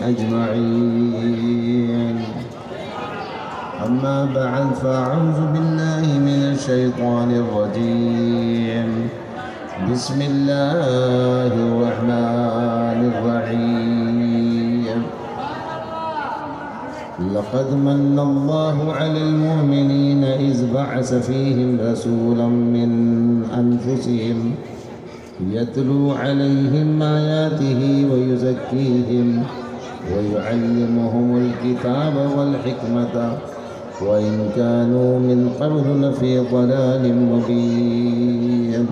أجمعين. أما بعد فأعوذ بالله من الشيطان الرجيم. بسم الله الرحمن الرحيم. لقد من الله على المؤمنين إذ بعث فيهم رسولا من أنفسهم يتلو عليهم آياته ويزكيهم ويعلمهم الكتاب والحكمة وإن كانوا من قبل لفي ضلال مبين.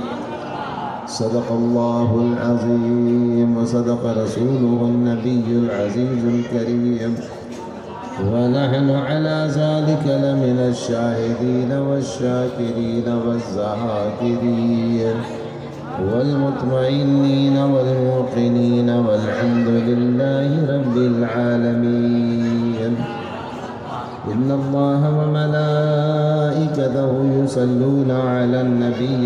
صدق الله العظيم وصدق رسوله النبي العزيز الكريم، ونحن على ذلك لمن الشاهدين والشاكرين والذاكرين والمطمئنين والموقنين والحمد لله رب العالمين. إن الله وملائكته يصلون على النبي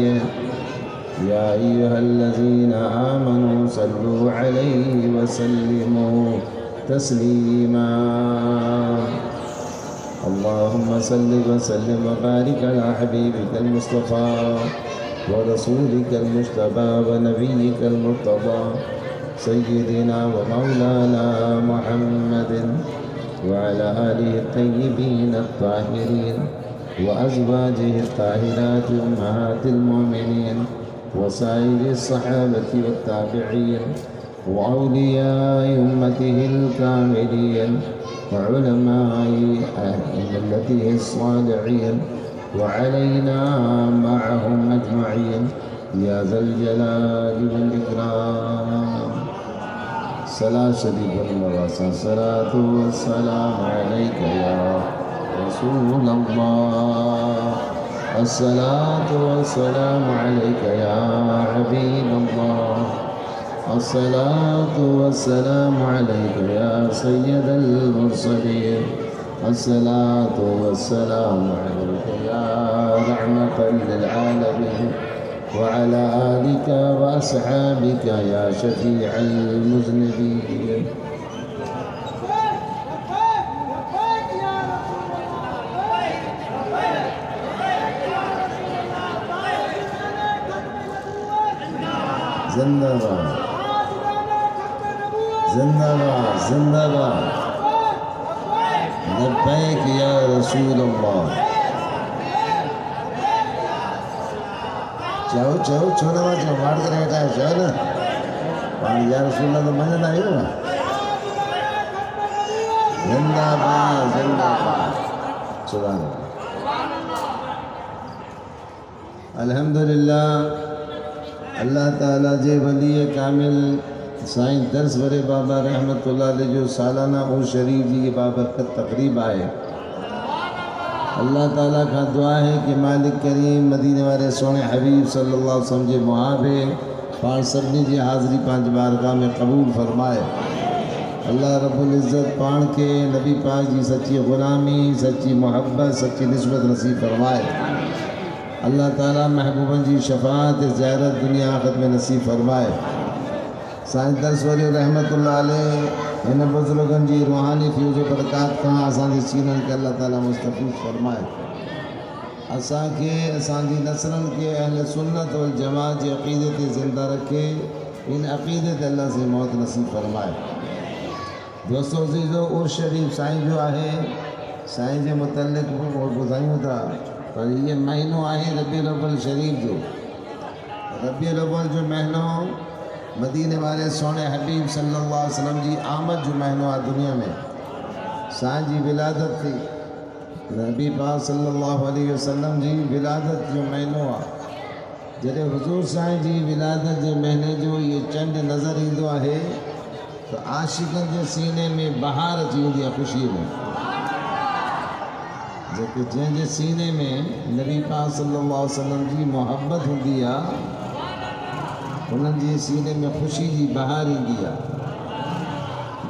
يا أيها الذين آمنوا صلوا عليه وسلموا تسليما. اللهم صل وسلم وبارك على حبيبك المصطفى ورسولك المجتبى ونبيك المرتضى سيدنا ومولانا محمد وعلى آله الطيبين الطاهرين وأزواجه الطاهرات أمهات المؤمنين وسائر الصحابة والتابعين وأولياء أمته الكاملين وعلماء ملته الصالحين وعلينا معهم أجمعين يا ذا الجلال والإكرام. صلاة شريف المراسة. الصلاة والسلام عليك يا رسول الله. الصلاة والسلام عليك يا حبيب الله. الصلاة والسلام عليك يا سيد المرسلين. الصلاة والسلام عليك يا رحمة للعالمين وعلى آلك وأصحابك يا شفيع المذنبين. زندہ باد زندہ باد زندہ باد. لبیک یا رسول اللہ. چاہو چاہو چھوڑا ہوا چاہو واڑ کر بیٹھا ہے چاہو نا پانی یا رسول اللہ تو مجھے نہ ہوا. زندہ باد زندہ باد. سبحان اللہ. الحمدللہ اللہ تعالیٰ جے ولی کامل سائیں درس ورے بابا رحمت اللہ علیہ جو سالانہ او شریف جی بابرکت تقریب آئے. اللہ تعالیٰ کا دعا ہے کہ مالک کریم مدینے والے سونے حبیب صلی اللہ علیہ وسلم جے محابے پانچ سبنی جی حاضری پانچ بارگاہ میں قبول فرمائے. اللہ رب العزت پان کے نبی پاک جی سچی غلامی سچی محبت سچی نسبت نصیب فرمائے. اللہ تعالیٰ محبوبن جی شفاعت زیارت دنیا آخرت میں نصیب فرمائے. سائیں درس ولی رحمت اللہ علیہ ان بزرگن جی روحانی فیوز و برکات کہاں آسان جی سینن کے اللہ تعالیٰ مستفیض فرمائے. اساں کے اساں جی نسلن کے اہل سنت والجماعت جی عقیدت زندہ رکھے. ان عقیدت اللہ سے موت نصیب فرمائے. دوستو عزیزو اور شریف سائیں جو آئے سائیں جے متعلق اور بدھائیوں تھا پر یہ مہینوں آئے ربیع الاول شریف جو ربیع الاول جو مہینوں مدینے والے سونے حبیب صلی اللہ علیہ وسلم جی آمد جو مہینوں آ دنیا میں سائیں جی ولادت تھی. نبی پاک صلی اللہ علیہ وسلم جی ولادت جو مہینوں آ جڑے حضور سائیں جی ولادت جو مہینے جو یہ چنڈ نظر ایندو ہے تو عاشقن کے سینے میں بہار اچی ہوندی ہے خوشی میں. جبکہ جن کے سینے میں نبی پاک صلی اللہ علیہ وسلم جی محبت ہوندی ہے انہوں جی سینے میں خوشی جی بہار ایندی ہے.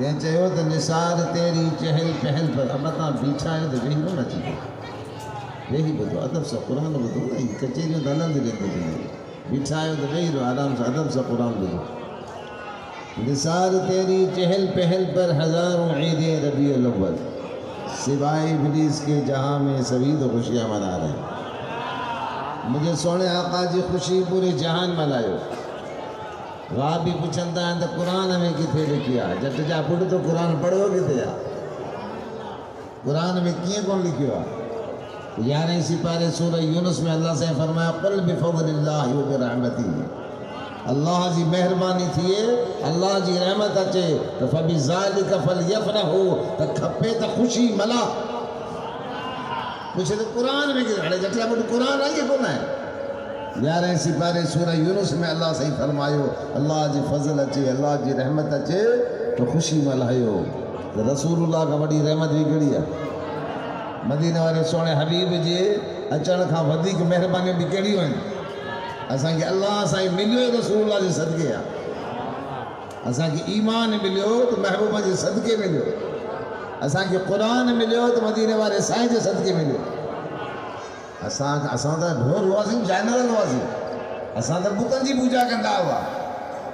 کہ چاہو تو نثار تیری چہل پہل پر اب تاں بیٹھا ہے تو وہی نہ چاہیے وہی بدو ادب سے قرآن بدو کچہریوں تو ہلندی رہندی تھی بیٹھا ہے تو وہی رہو آرام سے ادب سے قرآن بدو نثار تیری چہل پہل پر ہزاروں عید ربیع الاول سوائے ابلیس کے جہاں میں سبھی تو خوشیاں منا رہے ہیں مجھے سونے آقا جی خوشی پورے جہان ملائیو وہاں بھی پوچھندا ہے تو قرآن میں کتنے لکھیا جٹ جا پڑھ تو قرآن پڑھو کتنے آ قرآن میں کیے کون لکھو آ 11 سپارے سورہ یونس میں اللہ سے فرمایا قل بفضل اللہ و برحمتی اللہ جی مہربانی تھیے اللہ جی رحمت اچے تو فبذالک فلیفرحوا تو کھپے تو خوشی ملا پوچھے تو قرآن میں کتنے جٹلا پڑھ قرآن آئیے کون ہے 11 سپارے سورہ یونس میں اللہ سے فرمایو اللہ جی فضل اچے اللہ جی رحمت اچے تو خوشی ملائیو تو رسول اللہ کا بڑی رحمت بھی کڑی ہے مدینہ والے سونے حبیب جی اچھا کھا ودیک مہربانی بھی کڑی ہوئیں اساں کے اللہ سائیں ملیو رسول اللہ جی صدقے اساں کے ایمان ملیو تو محبوبہ جی صدقے ملیو اساں کے قرآن ملیو تو مدینہ والے سائیں جی صدقے ملیو اساں تا ڈھول ہوا سی جانور ہوا سی اساں تا بتن جی پوجا کندا ہوا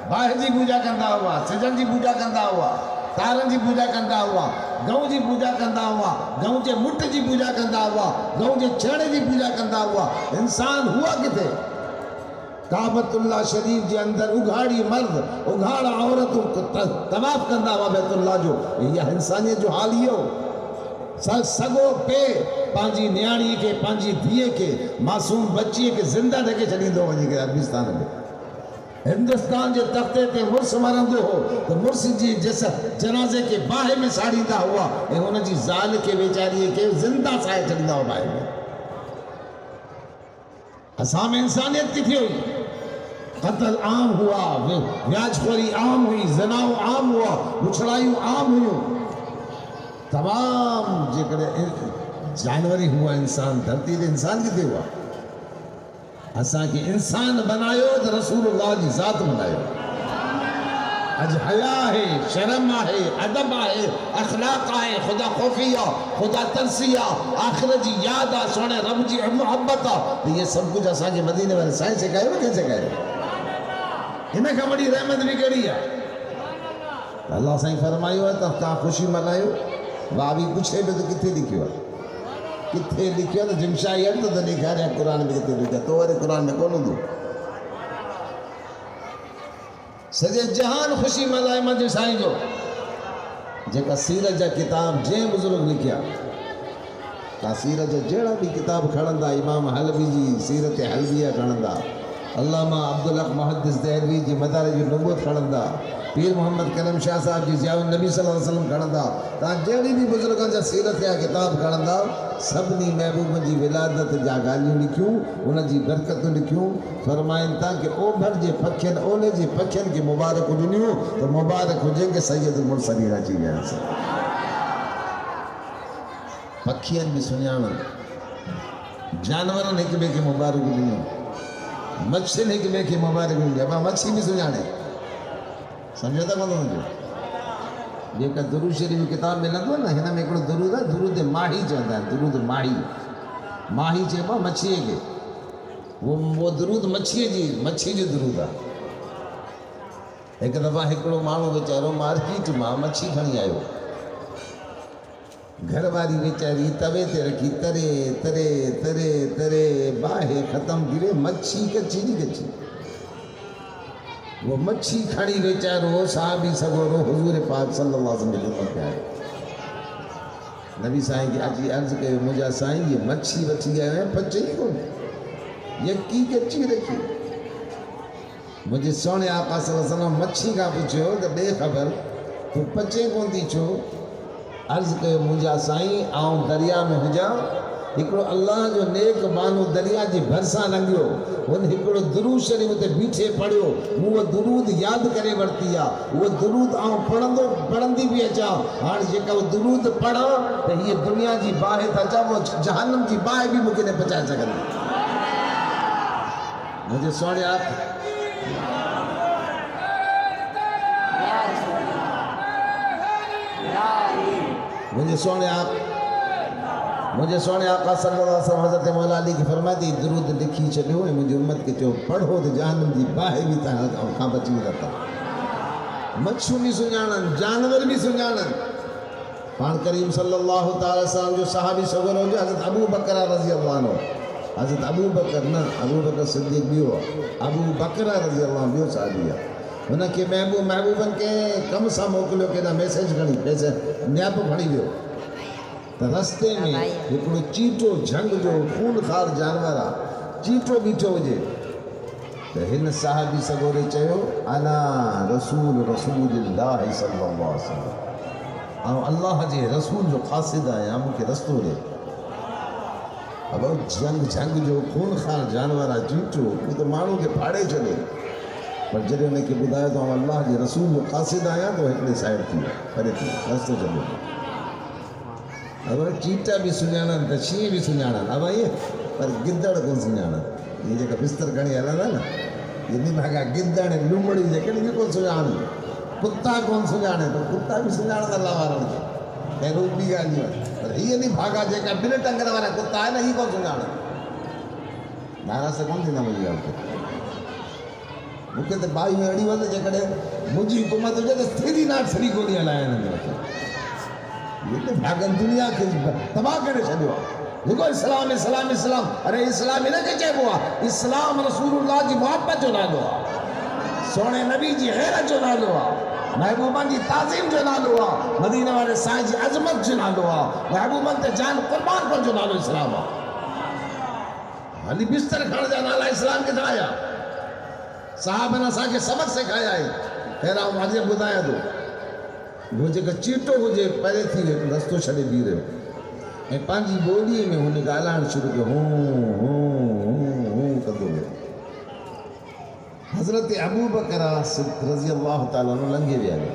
باہر جی پوجا کندا ہوا سجن جی پوجا کندا ہوا تارن جی پوجا کندا ہوا گؤں جی پوجا کندا ہوا گؤں جے مٹ جی پوجا کندا ہوا گؤں جے چھڑے جی پوجا کندا ہوا انسان ہوا کتے کعبۃ اللہ شریف جے اندر اگھاڑی مرد اگھاڑا عورت طواف کندا ہوا بیت اللہ جو یہ انسانیت جو حال ہی ہو سگو پے پانجی نیاڑی کے پانجی دھیے کے معصوم بچی کے زندہ دے کے چلی دو وجہ کے عربستان میں ہندوستان جے تختے تے مرس مرندو ہو تو مرس جی جیسا جنازے کے باہے میں ساڑی دا ہوا اے انہ جی زال کے بیچاری کے زندہ سائے چلی دا ہوا باہے میں حسام انسانیت کی تھی ہوئی قتل عام ہوا ویاج خوری عام ہوئی زناؤ عام ہوا مچھڑائیوں عام ہوئی تمام جکڑے جانوری ہوا انسان دھرتی دے انسان کتے ہوا اساں کے انسان بنایو تو رسول اللہ جی ذات بنایو اج حیا ہے شرم ہے ادب ہے اخلاق ہے خدا خوفیہ خدا ترسیہ آخرت جی یاد آ سونے رب جی محبت آ تو یہ سب کچھ اساں کے مدینے والے سائیں سے کہے وہ کیسے کہے انہیں کا بڑی رحمت بھی کری ہے اللہ سائیں فرمائیو ہے تو کہاں خوشی منائیو وہاں بھی پوچھے بھی تو کتنے لکھو ہے کتنے لکھو تو جمشائی ہے تو لکھا رہے قرآن میں کتنے لکھا تو وہ قرآن میں کون دو سجے جہان خوشی ملائے مجھے سائیں جو جیکا سیرت جا کتاب جے بزرگ لکھیا تا سیرت جا جیڑا بھی کتاب کھڑندا امام حلبی جی سیرت حلبیہ کھڑندا علامہ عبدالحق محدث دہلوی جی مدارج النبوت کھڑندا پیر محمد کرم شاہ صاحب جی ضیاء النبی صلی اللہ علیہ وسلم کھڑندا تا جیڑی بھی بزرگان جا سیرت یا کتاب کھڑندا سبنی محبوب جی ولادت جا گالیوں لکھیوں انہ جی برکتوں لکھیوں فرمائن تا کہ او بھر جے پکھن اولے جے پکھن کی مبارک دنیوں تو مبارک ہو جائیں کہ سید المرسلین اچھی گئے سے پکھین بھی سنیانا جانورن ایک بے کے مبارک دنیوں مچھل ایک بے کے مبارک دنیوں اب مچھی بھی سنیانے سمجھتا کون جو یہ کہ درود شریف کتاب میں لگو نا ہنا میں ایک درود ہے درود ماہی چاہتا ہے درود ماہی ماہی چاہتا مچھی ہے کہ وہ درود مچھی ہے جی مچھی جو درود ہے ایک دفعہ ہکڑو مانو بیچارو مارکیٹ ماں مچھی کھنی آئیو گھر والی بیچاری توے تے رکھی ترے ترے ترے ترے باہے ختم گرے مچھی کچھی نہیں کچھی وہ مچھی کھڑی بیچارو صحابی سگورو حضور پاک صلی اللہ علیہ وسلم کے پہ آئے نبی سائیں کی آجی عرض کے مجھا سائیں یہ مچھی بچی آئے ہیں پچے ہی کون یکی کچھی رکھی مجھے سونے آقا صلی اللہ علیہ وسلم مچھی کا پوچھو تو بے خبر تو پچے کون تھی چھو عرض کے مجھا سائیں آؤں دریا میں ہو جا ہکڑو اللہ جو نیک بانو دریا جی بھرسا لنگیو ان ہکڑو درود شریف تے بیٹھے پڑھو وہ درود یاد کرے ورتیا وہ درود آؤں پڑھندی بھی اچا ہاں جیکا وہ درود پڑھا تو یہ دنیا جی باہے تھا چاہ وہ جہنم جی باہے بھی مکنے پچائے سکتے مجھے سوڑے آپ مجھے سونے آقا صلی اللہ علیہ وسلم حضرت مولا علی کی فرماتی درود لکھی چلو مجھے امت کے چو پڑھو تو جہنم دی باہے بھی تاں بچی رہتا مچھو بھی سنجانن جانور بھی سنجانن پان کریم صلی اللہ تعالی وسلم جو صحابی سگر ہو جو حضرت ابو بکر رضی اللہ عنہ حضرت ابو بکر نا ابو بکر صدیق بھی ہوا ابو بکر رضی اللہ عنہ بھی صحابی ہے انہاں کے محبوبن کے کم سا موکلو کے نا میسیج گھنی پیسے نیاپ گھنی بھی ہو تو رستے میں ہکڑو چیٹو جھنگ جو خون خار جانورا چیٹو بیٹھو ہوجے تو ہن صحابی سگورے چاہو انا رسول اللہ صلی اللہ علیہ وسلم اللہ جے رسول جو قاصد آیا مجھے رستو رے اب جھنگ جو خون خار جانورا چیٹو وہ تو مانو کے پھاڑے چلے پر جب انہیں کہ بدایا تو اللہ جے رسول جو قاصد آیا تو ایک سائڈ تھی پڑے تھی رستو چلے اب چیٹا بھی سنجانا دشی بھی سنجانا اب آئیے پر گدڑ کون سنجانا یہ جو بستر کھڑی ہلا تھا نا یہ نہیں بھاگا گدڑ لومڑی جیکے نہیں کون سنجانا کتا کون سنجانے تو کتا بھی سنجانا اللہ والا کے خیروب بھی گالی ہے پر یہ نہیں بھاگا جیکا بلے ٹنگر والا کتا ہے نا ہی کون سنجانا نارا سے کون دینا مجھے آپ کو مکہ تے بائی میں اڑی وقت جیکڑے مجھے حکومت ہو جائے تو تھیری ناٹ سری کو نہیں ہلایا نا یہ تو بھاگن دنیا کے تباہ کرے چھڑیو دیکھو اسلام اسلام اسلام ارے اسلام ہی نہ کہ چاہے ہوا اسلام رسول اللہ جی محبت جو نالو سونے نبی جی غیرت جو نالو محبوبان جی تعظیم جو نالو مدینہ والے سائن جی عظمت جو نالو محبوبان تے جان قربان پر جو نالو اسلام علی بستر کھڑ جا نالا اسلام کے دھایا صحابہ نے ساکے سبق سے کھایا ہے خیرہ مجھے بدایا دو وہ جگہ چیٹو ہو جے پہلے تھی رستو چھڑے بھی رہے ہو پانچی بولی میں ہونے کا اعلان شروع کے ہوں کر دو گئے حضرت ابو بکر رضی اللہ تعالیٰ عنہ لنگے بھی آگے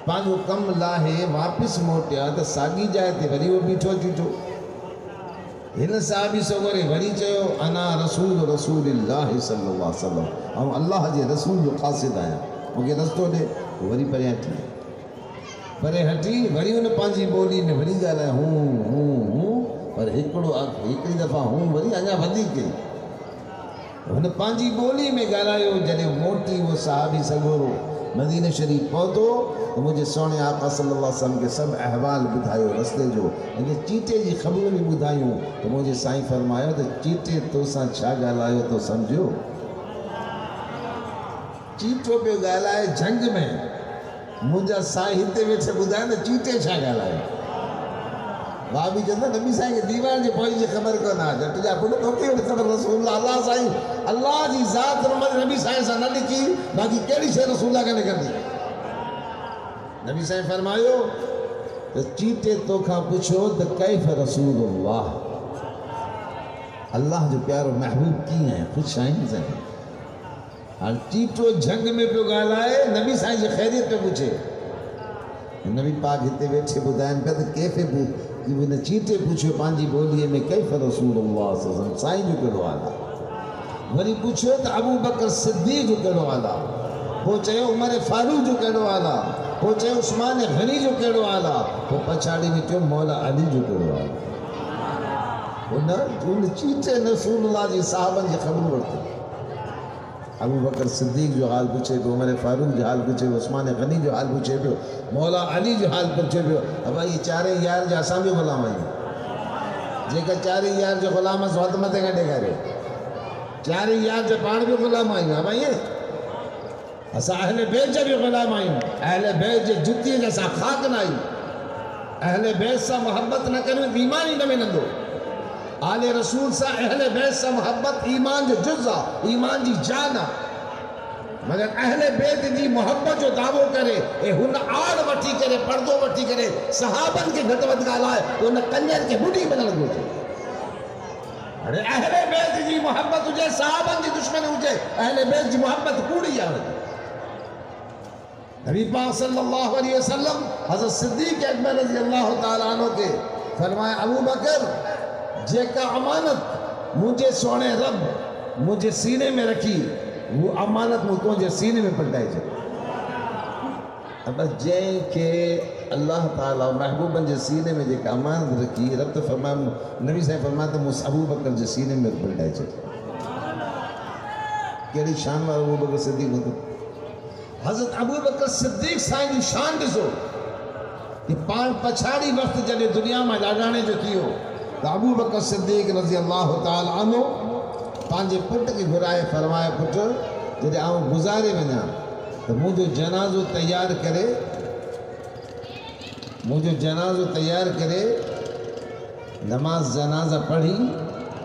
پانچ وہ کم لاہے واپس موٹیا تو ساگی جائے تھے وری وہ بیٹھو چیٹو ہن صحابی سگورے وری چاہو انا رسول اللہ صلی اللہ علیہ وسلم ہم اللہ جے رسول جو قاصد آیا مجھے رستو دے وری پرے ہٹی وری انہیں پانچی بولی نے وری گالا ہوں پر ہکڑی دفعہ ہوں وری آجا ودی کئی انہیں پانچی بولی میں گالا جنہیں موٹی وہ صحابی سگورو مدینہ شریف پہتو تو مجھے سونے آقا صلی اللہ علیہ وسلم کے سب احوال بدھائیو رستے جو انہیں چیٹے جی خبروں بھی بدھائیوں تو مجھے سائیں فرمایا تو چیٹے تو ساں چھا گالائیو تو سمجھو چیٹو پہ گالائے جنگ میں مجھا سائیں ہتے بیٹھے بدھائیں تو چیٹے چھا گالائے بابی جنہ نبی سائیں کے دیوار جی پوئی جی خبر کو نہ جٹ جا پڑھو تو کی خبر رسول اللہ سائیں اللہ جی ذات نبی سائیں سے نہ لکھی باقی کیڑی سے رسول اللہ کا نکل دی نبی سائیں فرمایو تو چیٹے تو کھا پوچھو تو کیف رسول اللہ اللہ جو پیارو محبوب کی ہیں خود شاہین سے اور چیٹو جھنگ میں پہ گالائے نبی سائیں جی خیریت پہ پوچھے نبی پاک ہتے بیٹھے بدائن پہ تو کیفے انہیں چیٹے پوچھو پانچی بولیے میں کیف رسول اللہ صلی اللہ علیہ وسلم سائیں جو کرو آلا وری پوچھو تو ابو بکر صدیق جو کرو آلا پوچھے عمر فاروق جو کرو آلا پوچھے عثمان غنی جو کرو آلا وہ پچھاڑی میں کیوں مولا علی جو کرو آلا انہیں چیٹے رسول اللہ جی صحابہ جی خبر بڑھتے ابو بکر صدیق جو حال پوچھے تو عمر فاروق جو حال پوچھے عثمان غنی جو حال پوچھے پہ مولا علی جو حال پوچھے پہ اب یہ چارے یار جو اساں بھی غلام آئی جے کا چارے یار جو غلام ہے سوات متے گھٹے گا رہے چارے یار جو پان بھی غلام آئی اب آئیے اساں اہل بیت جو بھی غلام آئی اہل بیت جو جتی جیسا خاک نہ آئی اہل بیت سا محبت نہ کریں ایمان ہی نہ میں نندو آل رسول سا اہل بیت سا محبت ایمان جو جزا ایمان جی جانا مگر اہل بیت جی محبت جو دعوو کرے اے ہن آڑ وٹھی کرے پردو وٹھی کرے صحابن کے گھٹ ود گالائے ان کنجر کے بڑی بنل گوچے ارے اہل بیت جی محبت ہوجے صحابن جی دشمن ہوجے اہل بیت جی محبت کوڑی آوے نبی پاک صلی اللہ علیہ وسلم حضرت صدیق اکبر رضی اللہ تعالیٰ عنہ کے فرمائے ابو بکر جے کا امانت مجھے سونے رب مجھے سینے میں رکھی وہ امانت مجھے سینے میں پلٹائی جائے بس جن کے اللہ تعالیٰ محبوبن کے سینے میں جے امانت رکھی رب تو فرمایا نبی صاحب فرمایا تو ابو بکر کے سینے میں بلڈائے چھے کیڑی شان والا ابو بکر صدیق ہوتا حضرت ابو بکر صدیق سائیں جی شان ڈسو کہ پان پچھاڑی وقت جلے دنیا میں لاڈانے جو کیو تو ابو بکر صدیق رضی اللہ تعالیٰ عنہ پانچے پٹ کے گھرائے فرمائے پٹ جلے آؤں گزارے ونا تو مجھے جنازو تیار کرے نماز جنازہ پڑھی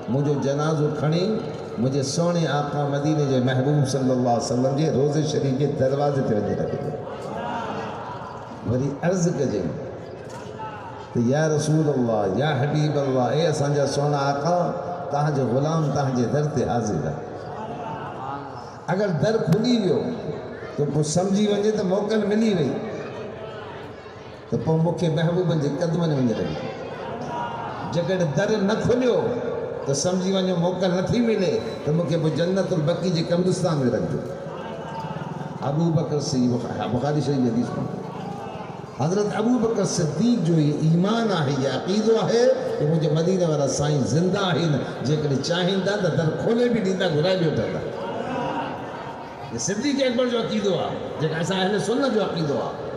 مجھے جنازو کھڑی مجھے سونے آقا مدینے جو محبوب صلی اللہ علیہ وسلم جے روز شریف کے دروازے تے وجہ رکھے وری عرض کجے تو یا رسول اللہ یا حبیب اللہ اے اسانجا سونا آقا تہاں جو غلام تہاں جے در تے حاضر ہے اگر در کھلی ویو تو پو سمجھی ونجے تو موقع ملی وئی تو پو مکھے محبوبن جے قدمن ونجے رہی جگر در نہ کھلیو تو سمجھی ونجو موقع نہ تھی ملے تو مکھے پو جنت البقی جے قبرستان میں رکھ دو ابو بکر سے بخاری شریف حدیث میں حضرت ابو بکر صدیق جو یہ ایمان ہے یہ عقیدہ ہے کہ مجھے مدینہ والا سائیں زندہ ہے جے کر چاہیں دا در کھولے بھی دیندہ گھرائے بھی ہوتا تھا یہ صدیق اکبر جو عقیدہ ہے جیسا ایسا اہل سنت جو عقیدہ ہے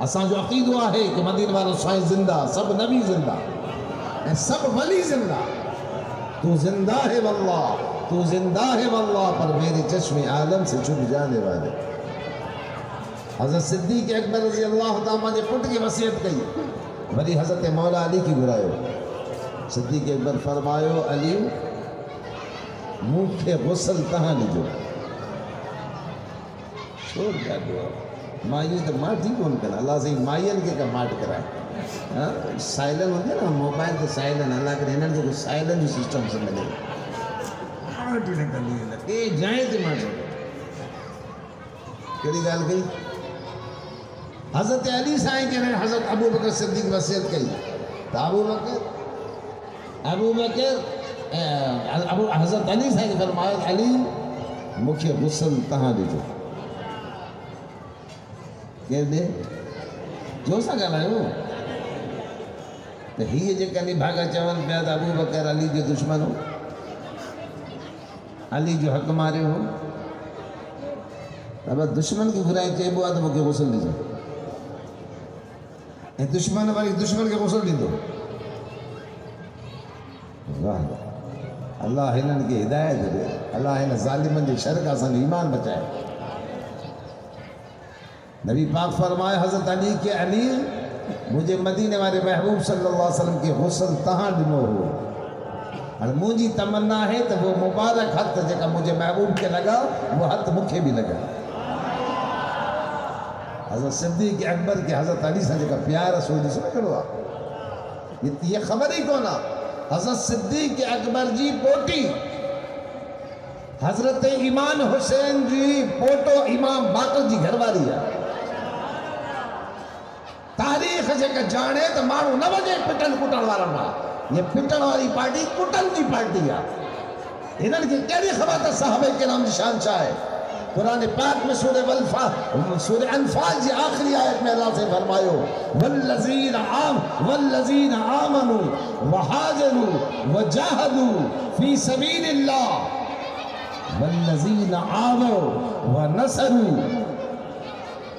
اساں جو عقیدہ ہے کہ مدینہ والا سائیں زندہ سب نبی زندہ سب ولی زندہ تو زندہ ہے واللہ تو زندہ ہے واللہ پر میرے چشم عالم سے چھپ جانے والے حضرت صدیق اکبر رضی اللہ تعالیٰ نے پٹ کی وصیت کہی ولی حضرت مولا علی کی گرائے صدیق اکبر فرمایو علی منہ کے غسل تہاں لیجو چھوڑ کیا دعا مائی تو ماٹ ہی کون کرنا اللہ سے مائین کے کا ماٹ کرائے سائلن ہوتے نا موبائل کے سائلن اللہ کے رہنے جو سائلن جو سسٹم سے ملے ماٹ ہی نکل لیے لگے جائیں تے ماٹ کیڑی گال گئی حضرت علی سائیں کے نے حضرت ابو بکر صدیق وصیت کہی تو ابو بکر حضرت علی سائیں کے فرمایا علی مکھے غسل تہاں دیجو کہہ دے جو سا گالا ہے وہ تو ہی جے کنی بھاگا چون پیاد ابو بکر علی جو دشمن ہو علی جو حق مارے ہو اب دشمن کی برائے چیبو آدھا مکھے غسل دیجو دشمن والی دشمن کے غسل دی دو اللہ ہنن کی ہدایت دے اللہ ہن ظالمن کے شر کا سن ایمان بچائے نبی پاک فرمائے حضرت علی کہ علی مجھے مدینے والے محبوب صلی اللہ علیہ وسلم کے غسل تہاں ڈنو ہو اور مجھے تمنا ہے تو وہ مبارک حد جگہ مجھے محبوب کے لگا وہ حد مکھے بھی لگا حضرت صدیق اکبر کے حضرت علی سے جگہ پیار رسول جی سے کرو آپ یہ خبر ہی کونا حضرت صدیق اکبر جی پوٹی حضرت امام حسین جی پوٹو امام باقر جی گھر والی ہے تاریخ جگہ جانے تو مارو نہ وجہ پٹن کٹن والا نا یہ پٹن والی پارٹی کٹن کی پارٹی ہے انہوں نے کہنی خبر تھا صحابہ کے نام شان چاہے قرآن پاک میں سورہ انفال جی آخری آیت میں اللہ سے فرمایو والذین آمنوا وحاجروا وجاہدوا فی سبیل اللہ والذین آووا ونصروا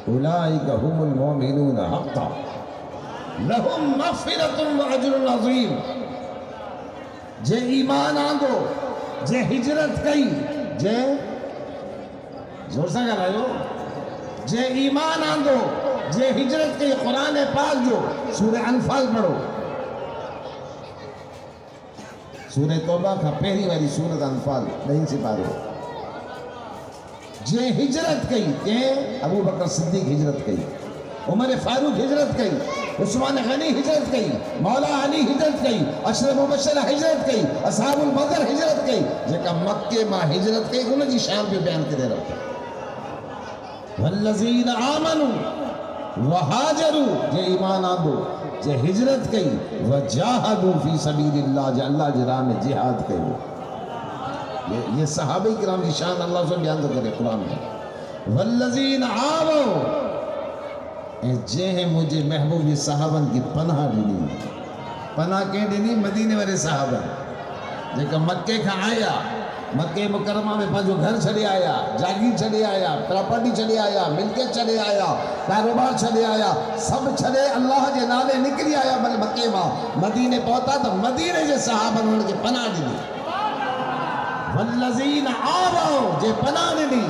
اولئک هم المؤمنون حقا لهم مغفرۃ واجر عظیم جے ایمان آندو جے ہجرت کئی جے زور سا کر رہے ہو جے ایمان آندو جے ہجرت کے قرآن پاک جو سورہ انفال پڑھو سورہ توبہ کا پہلی والی سورت انفال نہیں سے پارو جے ہجرت کئی کہ ابو بکر صدیق ہجرت کئی عمر فاروق ہجرت کئی عثمان غنی ہجرت کئی مولا علی ہجرت کئی اشرف مبشرہ ہجرت کئی اصحاب البدر ہجرت کئی جے کا مکہ ماں ہجرت کئی انہوں جی شام پہ بیان کے دے رہا والذین آمنوا وحاجروا جے ایمان آندو جے ہجرت کئی وجاہدوا فی سبیل اللہ جے اللہ جرام میں جہاد کئی یہ صحابہ کرام کی شان اللہ سے بیان تو کرے قرآن میں والذین آمنوا جنہیں مجھے محبوب صحابن کی پناہ ڈنی پناہ کے ڈنی مدینے والے صحابہ جیکا مکے کا آیا مکہ مکرمہ میں پانچو گھر چھڑے آیا جاگیر چھڑے آیا پراپرٹی چھڑے آیا ملکت چھڑے آیا کاروبار چھڑے آیا سب چھڑے اللہ کے نالے نکلی آیا بل مکے ماں مدینے پہنچا تو مدینے کے صحابہ نے ان کے پناہ ڈنی والذین آووا جے پناہ ڈنی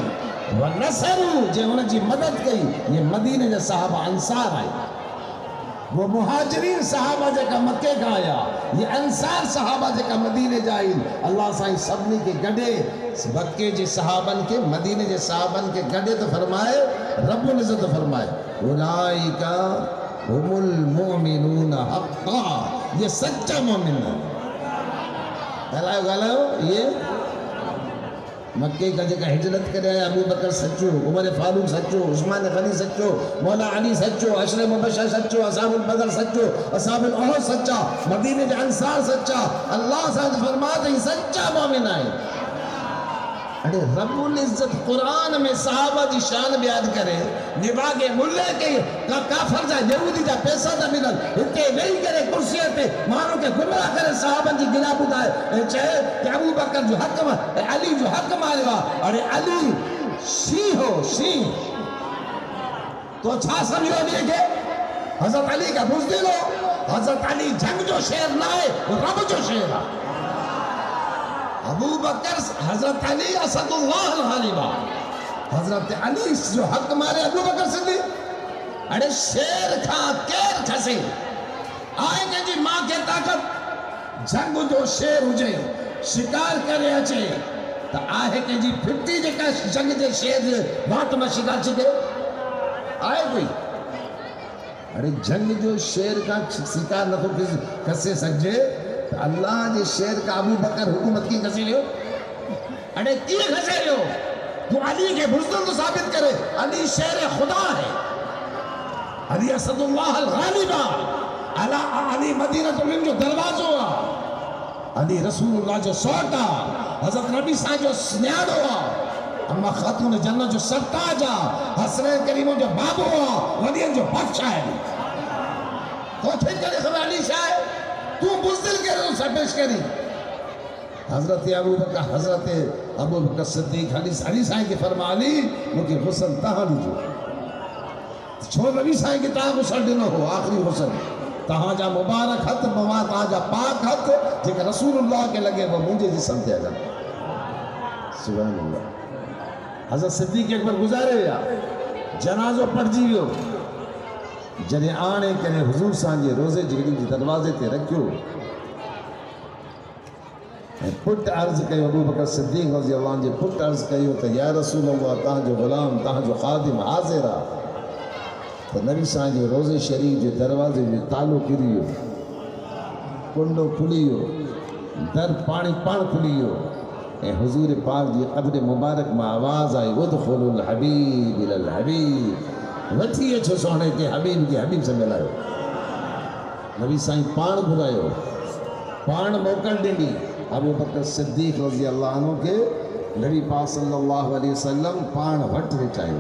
ونصروا جے ان کی مدد کی یہ مدینے کے صحابہ انصار آئے وہ مہاجرین صحابہ جے کا مکے کا آیا یہ انصار صحابہ جے کا مدینے جائیں اللہ سائیں سبنی کے گڑے مکے جے صحابن کے مدینے جے صحابن کے گڑے تو فرمائے رب العزت فرمائے اولئک هم المؤمنون حقا یہ سچا مومن ہے گالائیو یہ مکے کا جگہ ہجرت کرے آیا ابو بکر سچو عمر فاروق سچو عثمان غنی سچو مولا علی سچو عشر مبشر سچو اصحاب البدر سچو اصحاب الاحد سچا مدینے کے انصار سچا اللہ ساتھ فرماتا ہے سچا مومن آئے اڑے رب العزت قرآن میں صحابہ دی شان بیان کرے نباغے ملے کے کافر جا یہودی جا پیسہ دا ملن ہتے نہیں کرے کرسیوں پہ مانو کے گمراہ کرے صحابہ دی گنا بدائے چاہے کہ ابو بکر جو حق علی جو حق مارے گا اور علی شی ہو شی تو چھا سمجھو نہیں کہ حضرت علی کا بزدل ہو حضرت علی جنگ جو شیر لائے وہ رب جو شیر ہے ابو بکر حضرت علی اسد اللہ الغالبہ حضرت علی جو حق مارے ابو بکر صدیق اڑے شیر کھا کیر کھسے آئے کہ جی ماں کے طاقت جنگ جو شیر ہو جائے شکار کرے اچھے تو آئے کہ جی پھٹی جے کا جنگ دے شیر بات میں شکار چکے آئے کوئی اڑے جنگ جو شیر کا شکار نہ تو کسے سکجے اللہ جے شیر کا ابو بکر حکومت کی کسی لیو اڑے کی کھسے لیو تو علی کے بزدل تو ثابت کرے علی شیر خدا ہے علی اسد اللہ الغالبہ علی مدینہ تمہیں جو دروازہ ہوا علی رسول اللہ جو سوٹا حضرت نبی صاحب جو سنیاد ہوا اما خاتون جنت جو سرتاجا حسنین کریموں جو باب ہوا ودین جو بخشا ہے تو چھت کرے خبر علی شاہ تو بزدل کے رہے اسے پیش کری حضرت ابو بکر صدیق علی صاحب کے فرما علی مجھے غسل تہاں لیجو چھوڑ نبی صاحب کی تہاں غسل دینا ہو آخری غسل تہاں جا مبارک حد تہاں جا پاک حد جے کہ رسول اللہ کے لگے وہ مجھے جسم دیا جا سبحان اللہ حضرت صدیق اکبر گزارے یا جنازو پڑھ جیو جنہیں آنے کرے حضور سانجے روزے جگڑی جی دروازے تے رکھو پٹ عرض کہو ابو بکر صدیق رضی اللہ عنہ پٹ عرض کہو تو یا رسول اللہ تاں جو غلام تاں جو خادم حاضرہ تو نبی سانجے روزے شریف جو دروازے جو تالو کریو کنڈو کھلیو در پانی پان کھلیو اے حضور پاک جی قبر مبارک میں آواز آئی ادخل الحبیب الالحبیب وٹھیے چھو سونے کے حبیب سے ملائیو نبی سائیں پان گھرائیو پان موکل ڈینی ابو بکر صدیق رضی اللہ عنہ کے نبی پاک صلی اللہ علیہ وسلم پان وٹ رچائیو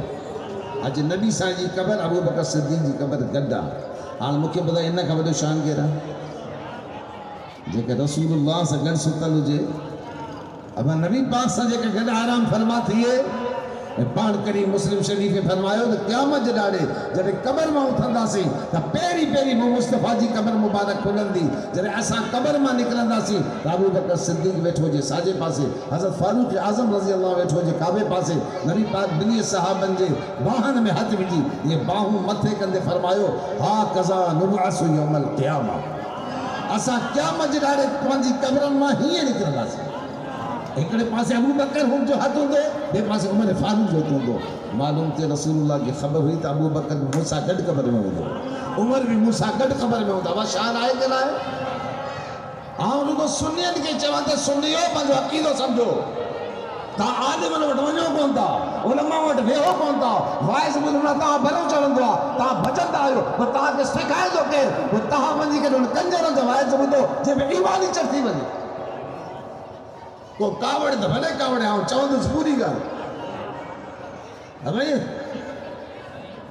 آج نبی سائیں جی قبر ابو بکر صدیق جی قبر گڈا آن مکہ بدا انہ قبر شان کے رہا جے کہ رسول اللہ سے گھر ستل ہو جے اب نبی پاک سے جے کہ گھر آرام فرما تھیے پان کری مسلم شریف فرمایو تو قیامت جڑاڑے جڑے قبر میں اٹھندا سی تا پیری پیری وہ مصطفیٰ جی قبر مبارک کھلن دی جڑے اساں قبر میں نکلندا سی ابو بکر صدیق بیٹھو جے ساجے پاسے حضرت فاروق اعظم رضی اللہ بیٹھو جے کعبے پاسے نبی پاک بنی صحابن جے باہن میں ہاتھ وجھی یہ باہوں متھے کندے فرمایو ہا قضا نبعث یوم القیامہ اساں قیامت جڑاڑے پانجی قبرن میں ہی نکلندا سی ایکڑے پاسے ابو بکر ہوں جو ہاتھ ہوں دے بے پاسے عمر فاروق جو ہوں دو معلوم تے رسول اللہ کی خبر ہوئی تا ابو بکر بھی موسیٰ گڑ قبر میں ہوں دو عمر بھی موسیٰ گڑ قبر میں ہوں دو وہ شان آئے کہ لائے انہوں کو سنین کے چوانتے سنیو پانچو عقیدو سمجھو تا عالم وٹ ونجو کون تا علماء وٹ ویہو کون تا وائز بلنا تا بھرو چلن دو تا بچن تا آئیو وہ تا کے سکھائے دو کہ وہ تا منجی کے دون کنجرن جو وائز بلدو جے میں ایمانی چڑھتی بنی کو کاوڑ دا بھلے کاوڑے آؤں چاہوں دس پوری گا ہمیں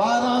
12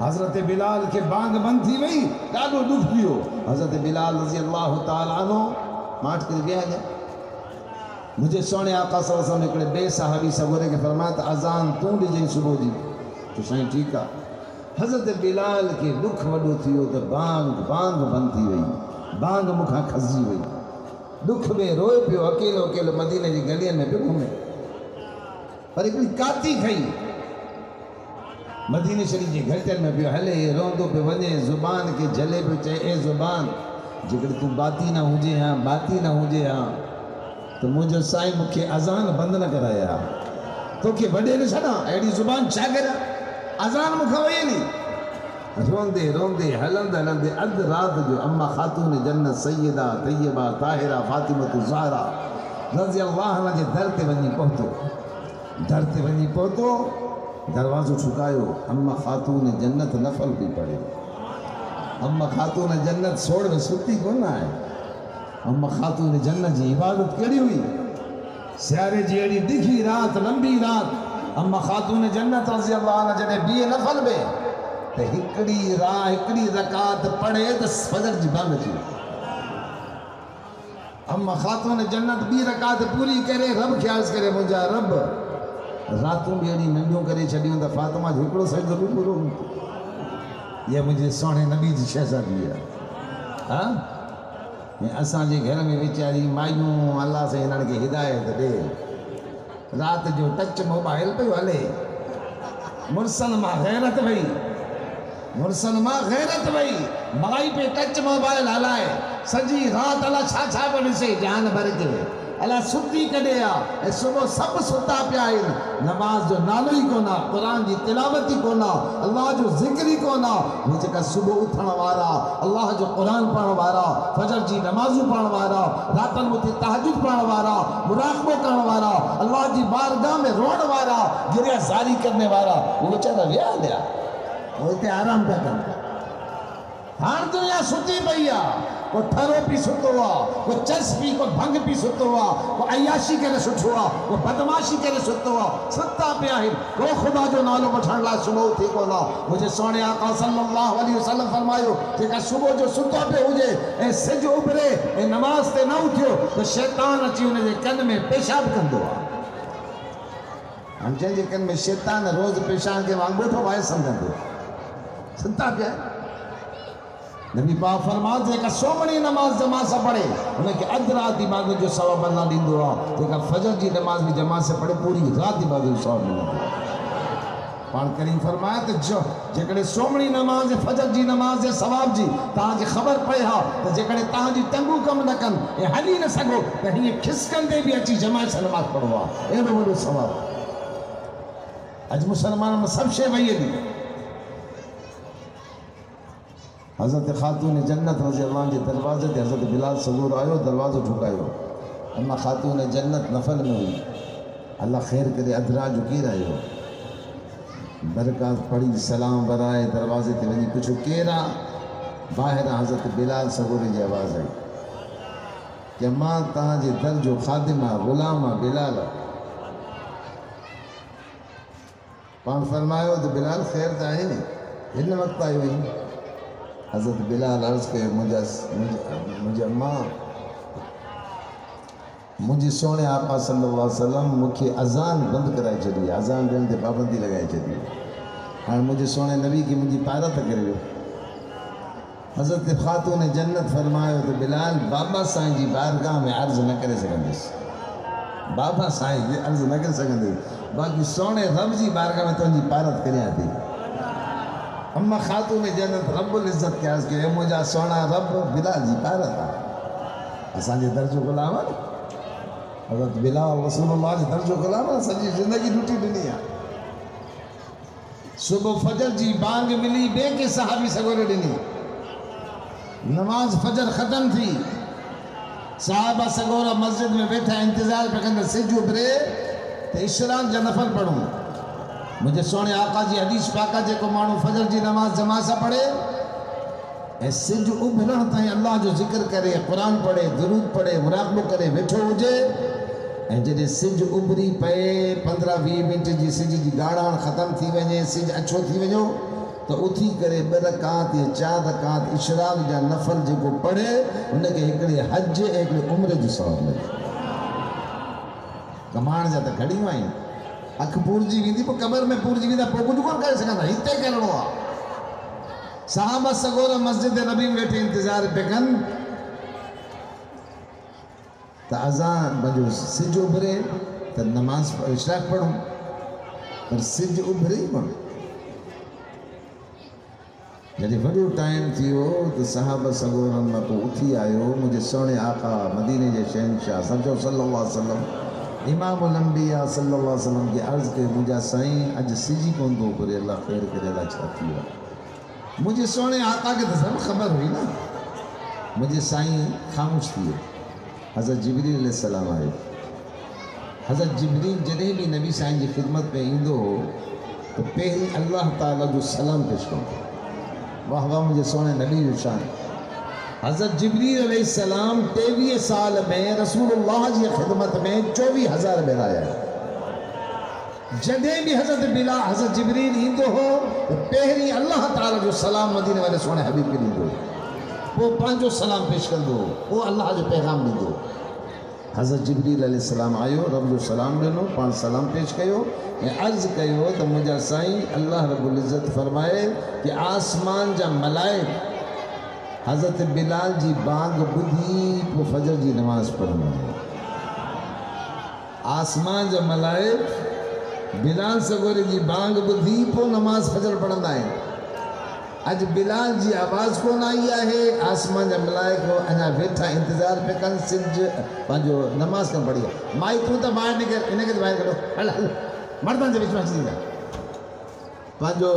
حضرت بلال کے بانگ بند تھی وئی ڈاڈو دکھ پیو حضرت بلال رضی اللہ تعالی عنہ ماٹ کر گیا ہے مجھے سونے آقا صلی اللہ علیہ وسلم نے بے صحابی سگورے کے فرمایا تھا اذان تو ڈیجیں صبح دی تو سائیں ٹھیک ہے حضرت بلال کے دکھ وڈو تھیو تو بانگ بند تھی وئی بانگ مکھا کھزی وئی دکھ میں روئے پیو اکیلو اکیلو مدینے جی گلیاں میں پہ گھومے پر ایک کاتی کھئی مدینہ شریف جی گھرٹن میں پیو ہلے روندو پہ ونے زبان کے جلے پہ چاہے اے زبان جگر تو باتی نہ ہوجے ہاں باتی نہ ہوجے ہاں تو مجھے سائیں مکھے اذان بند نہ کرایا تو کہ بڑے نے چھڑا ایڈی زبان چاہ کرا اذان مکھا ہوئی نہیں روندے ہلندے اد رات جو اما خاتون جنت سیدہ طیبہ طاہرہ فاطمہ زہرا رضی اللہ عنہ جے در تے ونی پہتو دروازو چھکایو اما خاتون جنت نفل بھی پڑے اما خاتون جنت سوڑ میں ستی کون آئے اما خاتون جنت جی عبادت کری ہوئی سیارے جی ایڈی دکھی رات لمبی رات اما خاتون جنت رضی اللہ عنہ جنے بیے نفل بے تے ہکڑی رکعت پڑھے تو فجر جی بانگ جی اما خاتون جنت بی رکعت پوری کرے رب خیاز کرے مجھا رب راتوں بھی ایڈی ننڈیوں کرے چھڑیوں تا فاطمہ جھکڑو سجدہ بھی پورو یہ مجھے سونے نبی جی شہزادی ہے ہاں اساں جے گھر میں وچاری مائیوں اللہ سے انہاں کے ہدایت دے رات جو ٹچ موبائل پہ ہلے مرسل ماں غیرت بھئی مرسل ماں غیرت بھئی مائی پہ ٹچ موبائل ہلائے سجی رات اللہ چھا بڑھ سے جان بھر کے اللہ ستی کڈے اے صبح سب ستا پیا نماز جو نالو ہی کونا قرآن جی تلاوت ہی کونا اللہ جو ذکر ہی کونا مجھے کا صبح اٹھن وارا اللہ جو قرآن پڑھن وارا فجر جی نمازو پڑھن وارا راتن مجھے تہجد پڑھن وارا مراقبہ کرن وارا اللہ جی بارگاہ میں روڑ وارا گریہ زاری کرنے وارا وہ بیچارہ ویا لیا وہ تے آرام پہ کرنا ہر دنیا ستی پیا کو ٹھرو پی ستو ہوا کو چرس پی کو بھنگ پی ستو ہوا کو عیاشی کے لئے سٹھو ہوا کو بدماشی کے لئے ستو ہوا ستا پیا ہے کو خدا جو نالو بچھان لائے صبح تھی کو نا مجھے سونے آقا صلی اللہ علیہ وسلم فرمائیو کہ صبح جو ستا پہ ہو جے اے سج ابرے اے نماز تے نہ اٹھیو تو شیطان اچھی انہیں جے کن میں پیشاب کن دو ہم چاہیں جے کن میں شیطان روز پیشان کے وہاں گوٹھو بھائی سمجھن دو ستا پیا ہے نبی پاک فرماتے کہ سومنی نماز جماعت سے پڑھے انہیں کہ اد رات دی بعد جو ثواب اللہ دین دو رہا تو کہ فجر جی نماز بھی جماعت سے پڑھے پوری رات دی بعد جو ثواب ملا دو پان کریم فرمایا کہ جو جکڑے سومنی نماز فجر جی نماز ثواب جی تاں جی خبر پڑے ہا تو جکڑے تاں جی تنگو کم نہ کن یہ حلی نہ سگو کہ یہ کھسکن دے بھی اچھی جماعت سے نماز پڑھوا اے نو بڑو ثواب اج مسلمان میں سب شے وہی دی حضرت خاتون جنت رضی اللہ عنہ دروازے تے حضرت بلال صبور آئیو دروازہ ٹھکائیو اما خاتون جنت نفل میں ہوئی اللہ خیر کرے ادرا جو کی رہے ہو برکات پڑی سلام برائے دروازے تے ونی کچھ کیرا باہر حضرت بلال صبور جی آواز آئی کہ ماں تاں جے در جو خادمہ غلامہ بلال پان فرمائیو تو بلال خیر تاہی نہیں ان وقت آئی ہوئی حضرت بلال عرض کے مجھے ماں مجھے سونے آقا صلی اللہ علیہ وسلم مکھے اذان بند کرائی چلی اذان دین دے پابندی لگائی چلی ہاں مجھے سونے نبی کی مجھے پارا تھا کرے حضرت خاتون جنت فرمائے تو بلال بابا سائیں جی بارگاہ میں عرض نہ کرے سکندے بابا سائیں جی عرض نہ کرے سکندے باقی سونے رب جی بارگاہ میں تو جی پارت کرے آتی اما خاتون جنت رب العزت کے عرض کے مجھا سونا رب بلال جی پارا تھا اسان جی درجو غلام ہے حضرت بلال رسول اللہ جی درجو غلام ہے سجی زندگی ڈوٹی دنیا صبح فجر جی بانگ ملی بے کے صحابی سگورے ڈنی نماز فجر ختم تھی صحابہ سگورا مسجد میں بیٹھا انتظار پہ کندر سجو برے تو اشراق جا نفل پڑھوں مجھے سونے آقا جی حدیث پاکا جے کو مانو فجر جی نماز جماعت سا پڑھے اے سج ابھرن تائیں اللہ جو ذکر کرے قرآن پڑھے درود پڑھے مراقبہ کرے بیٹھو ہوجے اے جڑے سج ابھری پئے 15-20 منٹ جی سج جی گاڑان ختم تھی ونے سج اچھو تھی ونجو تو اُتھی کرے 2 رکعات یا 4 رکعات اشراق جا نفل جو پڑھے ان کے ایکڑے حج ایکڑے عمر جو ثواب ملے کمان جا تو گھڑیوں آئیں اکھ پورجی ویندی پو قبر میں پورجی ویندا پو کچھ کون کرے سگندا ہتے کرنو آ صحابہ سگورا مسجد نبی میں بیٹھے انتظار پہ کن تا اذان بجو سج ابھرے تا نماز اشراق پڑھوں پر سج ابھرے ہی پڑھوں جدی وڈو ٹائم تھیو تو صحابہ سگورن میں پو اٹھی آئیو مجھے سونے آقا مدینے جے شہنشاہ سمجھو صلی اللہ علیہ وسلم امام الانبیاء صلی اللہ علیہ وسلم کی عرض کے مجھے سائیں اج سجی کون دو کرے اللہ خیر کرے اللہ چھاتی ہوا مجھے سونے آقا کے تصور خبر ہوئی نا مجھے سائیں خاموش تھی حضرت جبریل علیہ السلام آئے حضرت جبریل جنہیں بھی نبی سائیں کی خدمت میں ایندو ہو تو پہلی اللہ تعالیٰ جو سلام پیش کرو واہ واہ مجھے سونے نبی جو شان حضرت جبریل علیہ السلام 23 سال میں رسول اللہ کی خدمت میں 24,000 بیل آیا ہے جدیں بھی حضرت بلال حضرت جبریل ایندو ہو تو پہلی اللہ تعالیٰ جو سلام مدینے والے سونے حبیب کے لیے وہ پانچوں سلام پیش کر دو وہ اللہ جو پیغام بھی دو حضرت جبریل علیہ السلام آئیو رب جو سلام لینو 5 سلام پیش کیو میں عرض کیو تو مجھا سائیں اللہ رب العزت فرمائے کہ آسمان جا ملائک حضرت بلال جی بانگ بدھی پو فجر جی نماز پڑھنا ہے آسمان جا ملائک بلال سگوری جی بانگ بدھی پو نماز فجر پڑھنا ہے اج بلال جی آواز کون آئی ہے آسمان جا ملائک ہو انہا بیٹھا انتظار پہ کن سج پانچو نماز کن پڑھی ہے مائی تو تا باہر نکل انہیں کے باہر کرو اللہ مردان جب اچھا چیزیں پانچو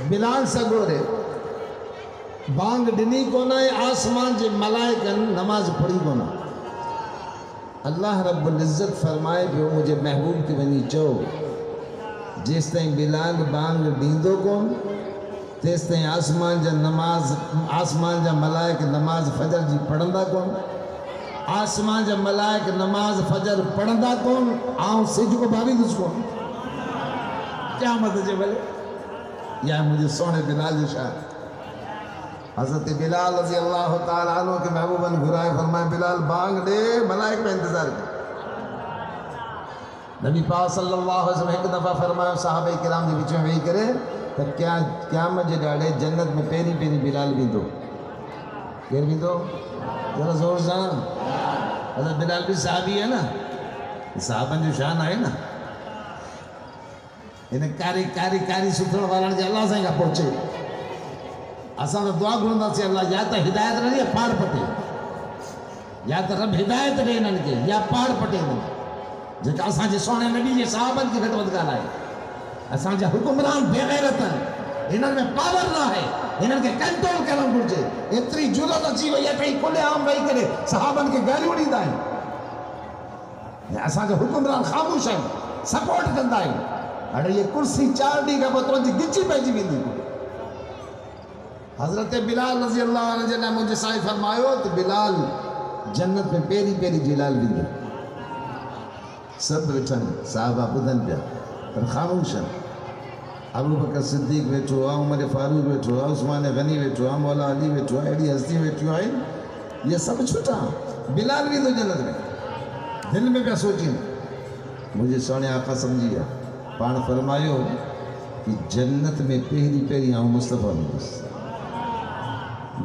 بلال سگورے بانگ ڈنی کونا ہے آسمان جے ملائکن نماز پڑھی کونا اللہ رب العزت فرمائے کہ وہ مجھے محبوب کی بنی چو جس تائیں بلال بانگ ڈیندو کون تیس تائیں آسمان جا نماز آسمان جا ملائک نماز فجر جی پڑھندا کون آسمان جا ملائک نماز فجر پڑھندا کون آؤں سج کو بھاوی دس کون کیا مدد جے بلے یا مجھے سونے بلال جو شاہ حضرت بلال رضی اللہ تعالیٰ عنہ کے محبوباً گھرائے فرمائے بلال بانگ دے ملائک میں انتظار کر نبی پاک صلی اللہ علیہ وسلم ایک دفعہ فرمائے صحابہ کرام جی بچوں میں ہی کرے تو کیا مجھے ڈاڑے جنت میں پیری پیری بلال بھی دو پھر بھی دو ذرا زور جان حضرت بلال بھی صحابی ہے نا صحابہ جو شان آئے نا انہیں کاری ستھڑ والا جی اللہ سے کا پہنچے اساں تو دعا گھندا سے اللہ یا تو ہدایت رہی ہے پار پٹے یا تو رب ہدایت رہے انہوں کے یا پار پٹے انہوں جتا اساں جے سونے نبی جے صحابن کی خدمت کر آئے اساں جے حکمران بے غیرت ہیں انہوں میں پاور نہ ہے انہوں کے کنٹرول کرن گھرجے اتری جرات اچھی وئی ہے کہیں کھلے عام وئی کرے صحابن کے گالیوں ڈیندا ہے اساں جو حکمران خاموش ہیں سپورٹ کندا ہے اڑے یہ کرسی 4 ڈی کا بتوں جی گچی پہنچی ویندی حضرت بلال رضی اللہ عنہ جنہیں مجھے سائیں فرمائیو تو بلال جنت میں پیری پیری جلال بھی دے سب رٹھن صحابہ بدن پیا پر خاموشن ابو بکر صدیق بیٹھو عمر فاروق بیٹھو عثمان غنی بیٹھو مولا علی بیٹھو ایڈی ہستی بیٹھو آئیں یہ سب چھوٹا بلال بھی دو جنت میں دل میں پہ سوچیں مجھے سونے آقا سمجھیا پان فرمائیو کہ جنت میں پہلی پہلی آؤں مصطفیٰ میں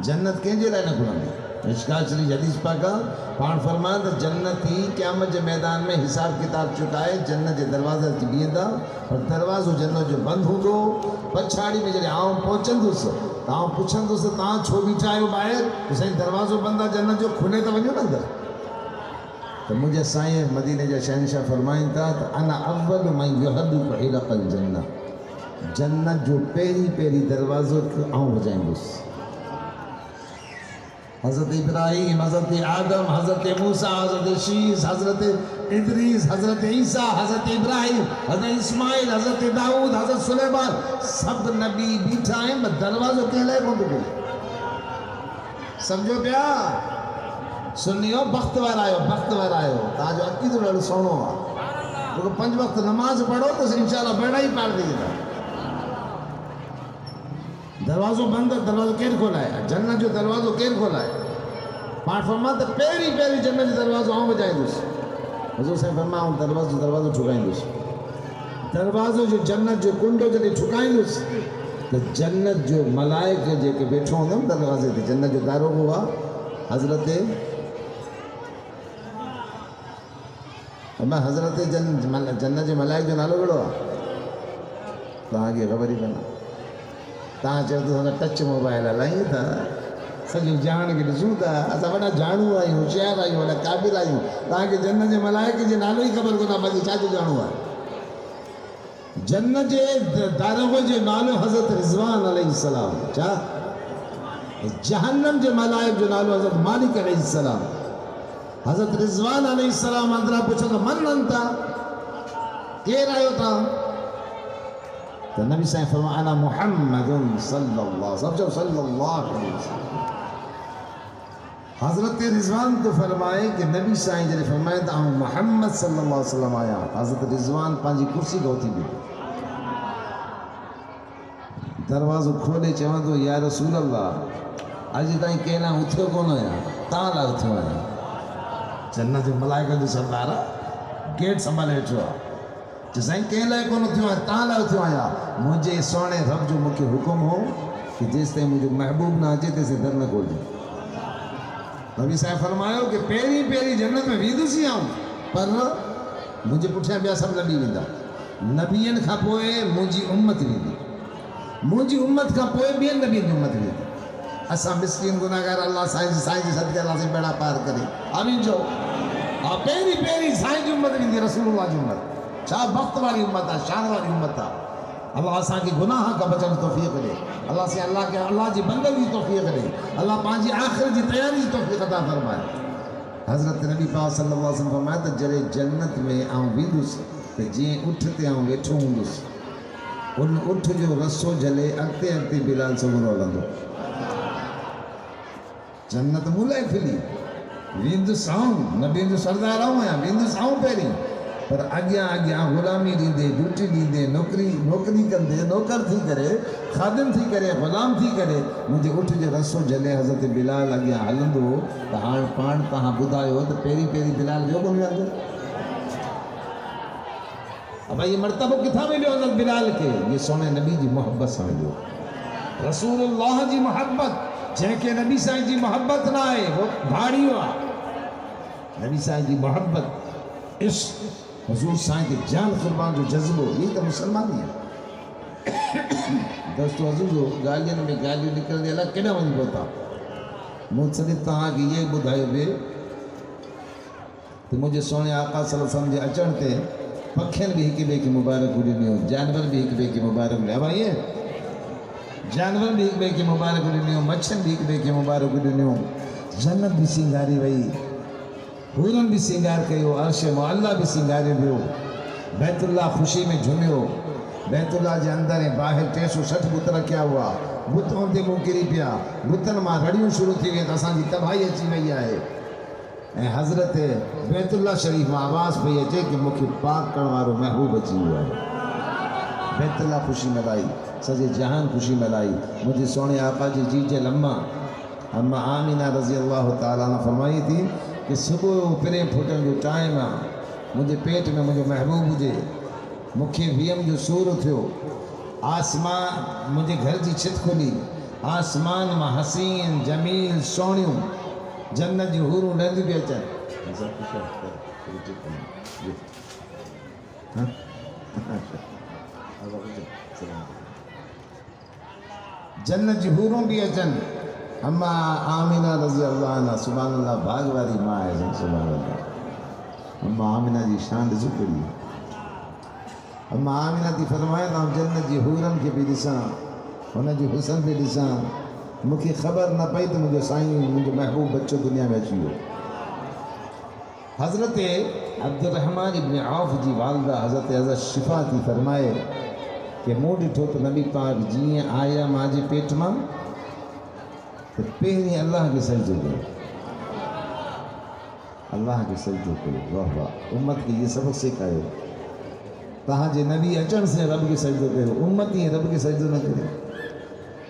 جنت کہیں جے لائے نہ کھلنے اشکال چلی حدیث پاکا پان فرمان تو جنت ہی قیامت جے میدان میں حساب کتاب چکائے جنت جے دروازہ کی بیندہ اور دروازہ جنت جو بند ہو دو پچھاڑی میں جلے آؤں پہنچن دو سے تاؤں پوچھن دو سے تاؤں چھو بھی چاہے ہو باہر تو سائیں دروازہ بندہ جنت جو کھلے تو ونجو نا در تو مجھے سائیں مدینہ جا شہنشاہ فرمائیں تا تو انا اول من یحدو حلق الجنہ جنت جو پیری پیری دروازوں کو آؤں ہو جائیں گے حضرت ابراہیم حضرت آدم حضرت موسیٰ حضرت شیس حضرت ادریس حضرت عیسیٰ حضرت ابراہیم حضرت اسماعیل حضرت داؤد حضرت سلیمان سب نبی بیٹھا ہیں بس دروازوں کے لئے کون دے سمجھو پیا سنیو بختور آئے ہو تاجو اکی تو لڑو سونو کیونکہ 5 وقت نماز پڑھو تو انشاءاللہ بیڑا ہی پاڑ دیئے گا دروازو بند ہے، دروازو کیر کھولا ہے؟ جنت جو دروازو کیر کھولا ہے؟ پاٹ فرماتا پہری پہری جنت جو دروازو آؤں بجائیں دوس. حضور صاحب فرماؤں دروازو ٹھکائیں دوس. دروازو جو جنت جو کنڈو جڑے ٹھکائیں دوس تو جنت جو ملائک جے کے بیٹھو ہوں دروازے تھے. جنت جو دارو ہوا حضرت اما حضرت جنت جو ملائک جو نالو گڑو تاں کی خبر ہی کنا. تاں چاہتے ہیں ٹچ موبائل ہلائیں تھا سجو جان کے ڈسوں تھا اسا وڈا جانو آئی ہوشیار آئی وڈا قابل آئی تاں کہ جنت جو ملائک جو نالو ہی خبر کو نہ باقی چا جو جانو ہے. جنت جے دارو جو نالو حضرت رضوان علیہ السلام. چا جہنم جو ملائک جو نالو حضرت مالک علیہ السلام. حضرت رضوان علیہ السلام اندرا پوچھا تو من انتا کیر آئے ہوتا تو نبی صلی اللہ علیہ وسلم انا محمد صلی اللہ سب جو صلی اللہ علیہ وسلم. حضرت رضوان تو فرمائے کہ نبی صلی اللہ علیہ وسلم فرمائے تو محمد صلی اللہ علیہ وسلم آیا. حضرت رضوان پانچی کرسی گوتی بھی دروازو کھولے چاہاں تو یا رسول اللہ آج تائیں کہنا اتھو کون ہویا تاں لا اتھو آیا. جنت جو ملائکہ جو سردارا گیٹ سنبھالے اٹھوا جسائیں کہیں لائے کون اتھو آیا تاں لا اتھو آیا. مجھے سونے رب جو مکہ حکم ہو کہ جس تے مجھے محبوب نہ آجے تے سے در نہ کھول دی. نبی صاحب فرمایا کہ پیری پیری جنت میں ویدو سی آؤں پر مجھے پوچھا بیا سب نبی ویدہ نبیین کھا پوئے مجھے امت ویدی مجھے امت کھا پوئے بین نبیین امت ویدی. اساں مسکین گناہگار اللہ سائن جی صدقے اللہ سے بیڑا پار کرے آمین جو پیری پیری سائن جی امت ویدی رسول اللہ جی امت چاہ بخت والی امت ہے شان والی امت ہے. اللہ اساں کی گناہ کا بچن توفیق دے. اللہ سے اللہ جی بندگی توفیق دے. اللہ پانچی آخر جی تیاری توفیق عطا فرمائے. حضرت نبی پاک صلی اللہ علیہ وسلم فرمایا تو جڑے جنت میں آؤں ویدوس تو جی اٹھتے آؤں ویٹھو ہوں ان اٹھ جو رسو جلے اگتے اگتے بلال سے مرو لندو جنت مولے کھلی ویندس آؤں نبی جو سردار آؤں یا ویندس آؤں پہری پر آگیا آگیا غلامی دیندے ڈیوٹی دیندے نوکری کندے نوکر تھی کرے خادم تھی کرے غلام تھی کرے مجھے اٹھ جو رسو جلے حضرت بلال آگیا ہلندو تو ہاں پان تہاں بدھائے ہو تو پیری پیری بلال جو بن گیا اب یہ مرتبہ کتھا ملے حضرت بلال کے یہ سونے نبی جی محبت سمجھو رسول اللہ جی محبت جن کے نبی صاحب جی محبت نہ آئے وہ بھاڑی ہوا. نبی صاحب جی محبت عشق حضور صاحب کے جان قربان جو جذبو یہ تو مسلمانی ہے. دوستو حضور جو گالیوں میں گالیوں نکل دیا اللہ کنا وجہ ہوتا مجھ سے تہاں کہ یہ بدھائے بے تو مجھے سونے آقا صلی اللہ علیہ وسلم جے اچھن تے پکھین بھی ایک بے کی مبارک ہوئی ہو جانور بھی ایک بے کی مبارک ہوئی اب آئیے جانور بھی ایک بے کی مبارک ہوئی ہو مچھن بھی ایک بے کی مبارک ہوئی ہو. جنت بھی سنگاری وئی حورن بھی سنگار کئی ہو عرش معلہ بھی سنگاری بھی ہو. بیت اللہ خوشی میں جھمے ہو. بیت اللہ جے اندر باہر 360 بت رکھیا ہوا بتوں تے منکری پیا بتن ماں رڑیوں شروع تھی گئے تو جی تباہی اچھی وئی ہے. حضرت بیت اللہ شریف میں آواز پہ اچے کہ مکھی پاک کرنوارو محبوب اچھی ہوا ہے. بیت اللہ خوشی ملائی سجے جہان خوشی ملائی. مجھے سونے آقا جی جیجے لمحہ اما آمینہ رضی اللہ تعالیٰ نے فرمائی تھی کہ صبح پرے پھٹن جو ٹائم آ مجھے پیٹ میں مجھے محبوب ہوجے مکھی ویم جو سور تھو آسمان مجھے گھر جی چھت کھلی آسمان میں حسین جمیل سونیوں جنت جی حوروں لہندی بھی اچھا جنت جی حوروں بھی اچھن. اما آمینہ رضی اللہ عنہ سبحان اللہ بھاگواری ماں ہے سبحان اللہ. اما آمینہ جی شان ذکری اما آمینہ دی فرمائے نا جنت جی حورن کے بھی ڈساں انہیں جی حسن بھی ڈساں مکھی خبر نہ پئی تو مجھے سائیں مجھے محبوب بچوں دنیا میں اچھی ہو. حضرت عبد الرحمن ابن عوف جی والدہ حضرت شفا تھی فرمائے کہ مو ڈٹھو تو نبی پاک جی آیا ماں جی پیٹ ماں تو پہنی اللہ کے سجدے کرو اللہ کے سجدے کرو. واہ واہ امت کی یہ سبق سکھائے تہاں جے نبی اچن سے رب کے سجدے کرو امت ہی رب کے سجدے نہ کرے.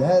10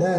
10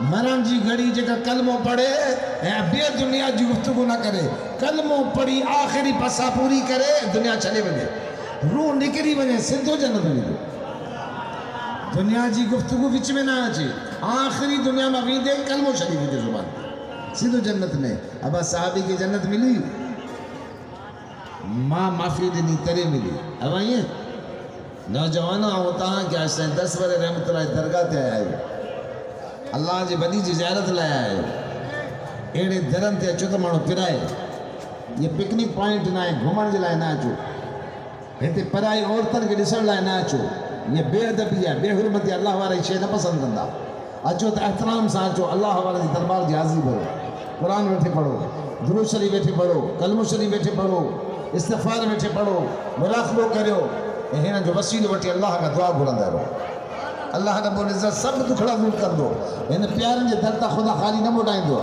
مرن جی گھڑی جگہ کلموں پڑھے بے دنیا جی گفتگو نہ کرے، کلموں پڑھی آخری پسا پوری کرے، دنیا چلے وجے روح نکری وجے سدھو جنت وجے، دنیا جی گفتگو وچ میں نہ آجے، آخری دنیا میں ویندے کلموں شریف جو زبان سدھو جنت میں۔ ابا صحابی کی جنت ملی، ماں معافی دینی ترے ملی۔ اب آئیے نوجوانوں ہوتا ہے کہ آج سے 10 برے رحمت اللہ درگاہ تے آیا ہے، اللہ جی بڑی جی زیارت لایا ہے، ایڑے درن تے اچھو تو مانو پرائے، یہ پکنک پوائنٹ نہ ہے، گھومن جلائے نہ اچھو، ہیتے پرائی عورتن کے ڈسن لائے نہ اچھو، یہ بے ادبی ہے، بے حرمتی، اللہ والا شے نہ پسند کرتا، اچھو تو احترام سے اچھو، اللہ والا دی دربار جی حاضری بھرو، قرآن بیٹھے پڑھو، درود شریف بیٹھے پڑھو، کلمہ شریف بیٹھے پڑھو، استغفار بیٹھے پڑھو، مراقبہ کرو، ہینا جو وسیلہ وٹی اللہ کا دعا بلندہ رہو، اللہ رب العزت سب دکھڑا دور کر دو، ان پیارن جے درتا خدا خالی نہ موٹائیں دو،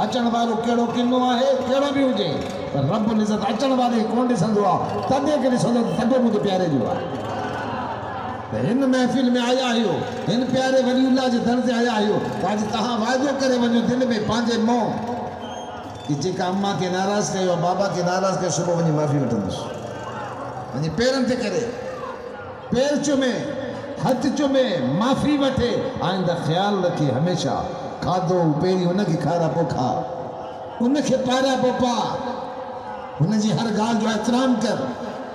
اچن والو کیڑو کنو آئے کیڑو بھی ہو جائے، پر رب العزت اچن والے کون دے سندو آ تدے کے سندو تدے مجھے پیارے جو آ، ان محفل میں آیا ہو، ان پیارے ولی اللہ جے در سے آیا ہو، آج تہاں وعدو کرے ونجو دل میں پانچے مو کہ جے کا اماں کے ناراض کہے اور بابا کے ناراض کہے صبح ونجی معافی وٹن دس، ونجی پیرن تے کرے، پیر چومے ہتھ چومے معافی وٹھے، آئندہ خیال رکھے ہمیشہ کھادو پیری انہ کی کھارا پوکھا، انہ کے پارا پوپا، انہ جی ہر گال جو احترام کر،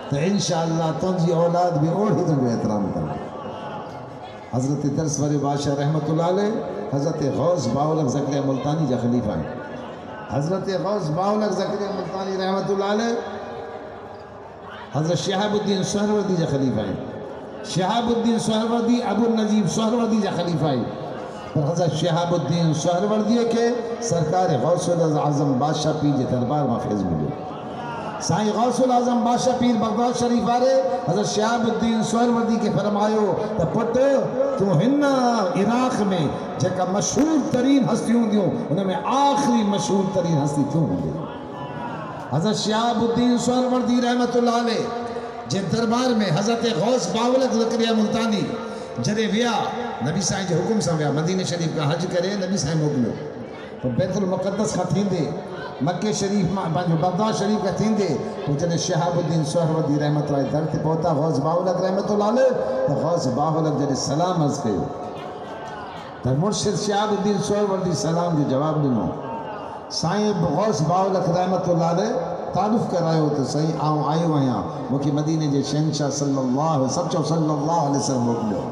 تو انشاءاللہ تنجی اولاد بھی اور ہی تنجو احترام کر۔ حضرت درسور بادشاہ رحمت اللہ علیہ حضرت غوث باولک زکریہ ملتانی جا خلیفہ ہیں، حضرت غوث باولک زکریہ ملتانی رحمت اللہ علیہ حضرت شہاب الدین سہروردی جا خلیفہ ہیں، شہاب الدین سہروردی ابو النجیب سہروردی جا خلیفہ ہیں، اور حضرت شہاب الدین سہروردی کے سرکار غوث العظم بادشاہ پیر جے دربار میں فیض ملے، سائیں غوث العظم بادشاہ پیر بغداد شریف آرے حضرت شہاب الدین سہروردی کے فرمایو تو پٹ تو ہنہ عراق میں جکا مشہور ترین ہستیوں دیوں انہیں میں آخری مشہور ترین ہستی کیوں ہوں گے؟ حضرت شہاب الدین سہروردی رحمت اللہ علیہ جے دربار میں حضرت غوث باولک زکریہ ملتانی جدے ویا نبی سائیں جو حکم سا ویا مدینہ شریف کا حج کرے نبی سائیں موکلو تو بیت المقدس کا تھین دے مکہ شریف بغداد شریف کا تھین دے تو جدے شہاب الدین سہروردی رحمت اللہ در تے پہتا غوث باولک رحمت اللہ علیہ تو غوث باولک جدے سلام عرض کرو تو مرشد شہاب الدین سہروردی سلام جو جواب دنو سائیں غوث باولک رحمت اللہ علیہ تعلق کرائیو تو صحیح آئیو آیا مکی مدینہ جے شہنشاہ صلی اللہ علیہ وسلم موکلو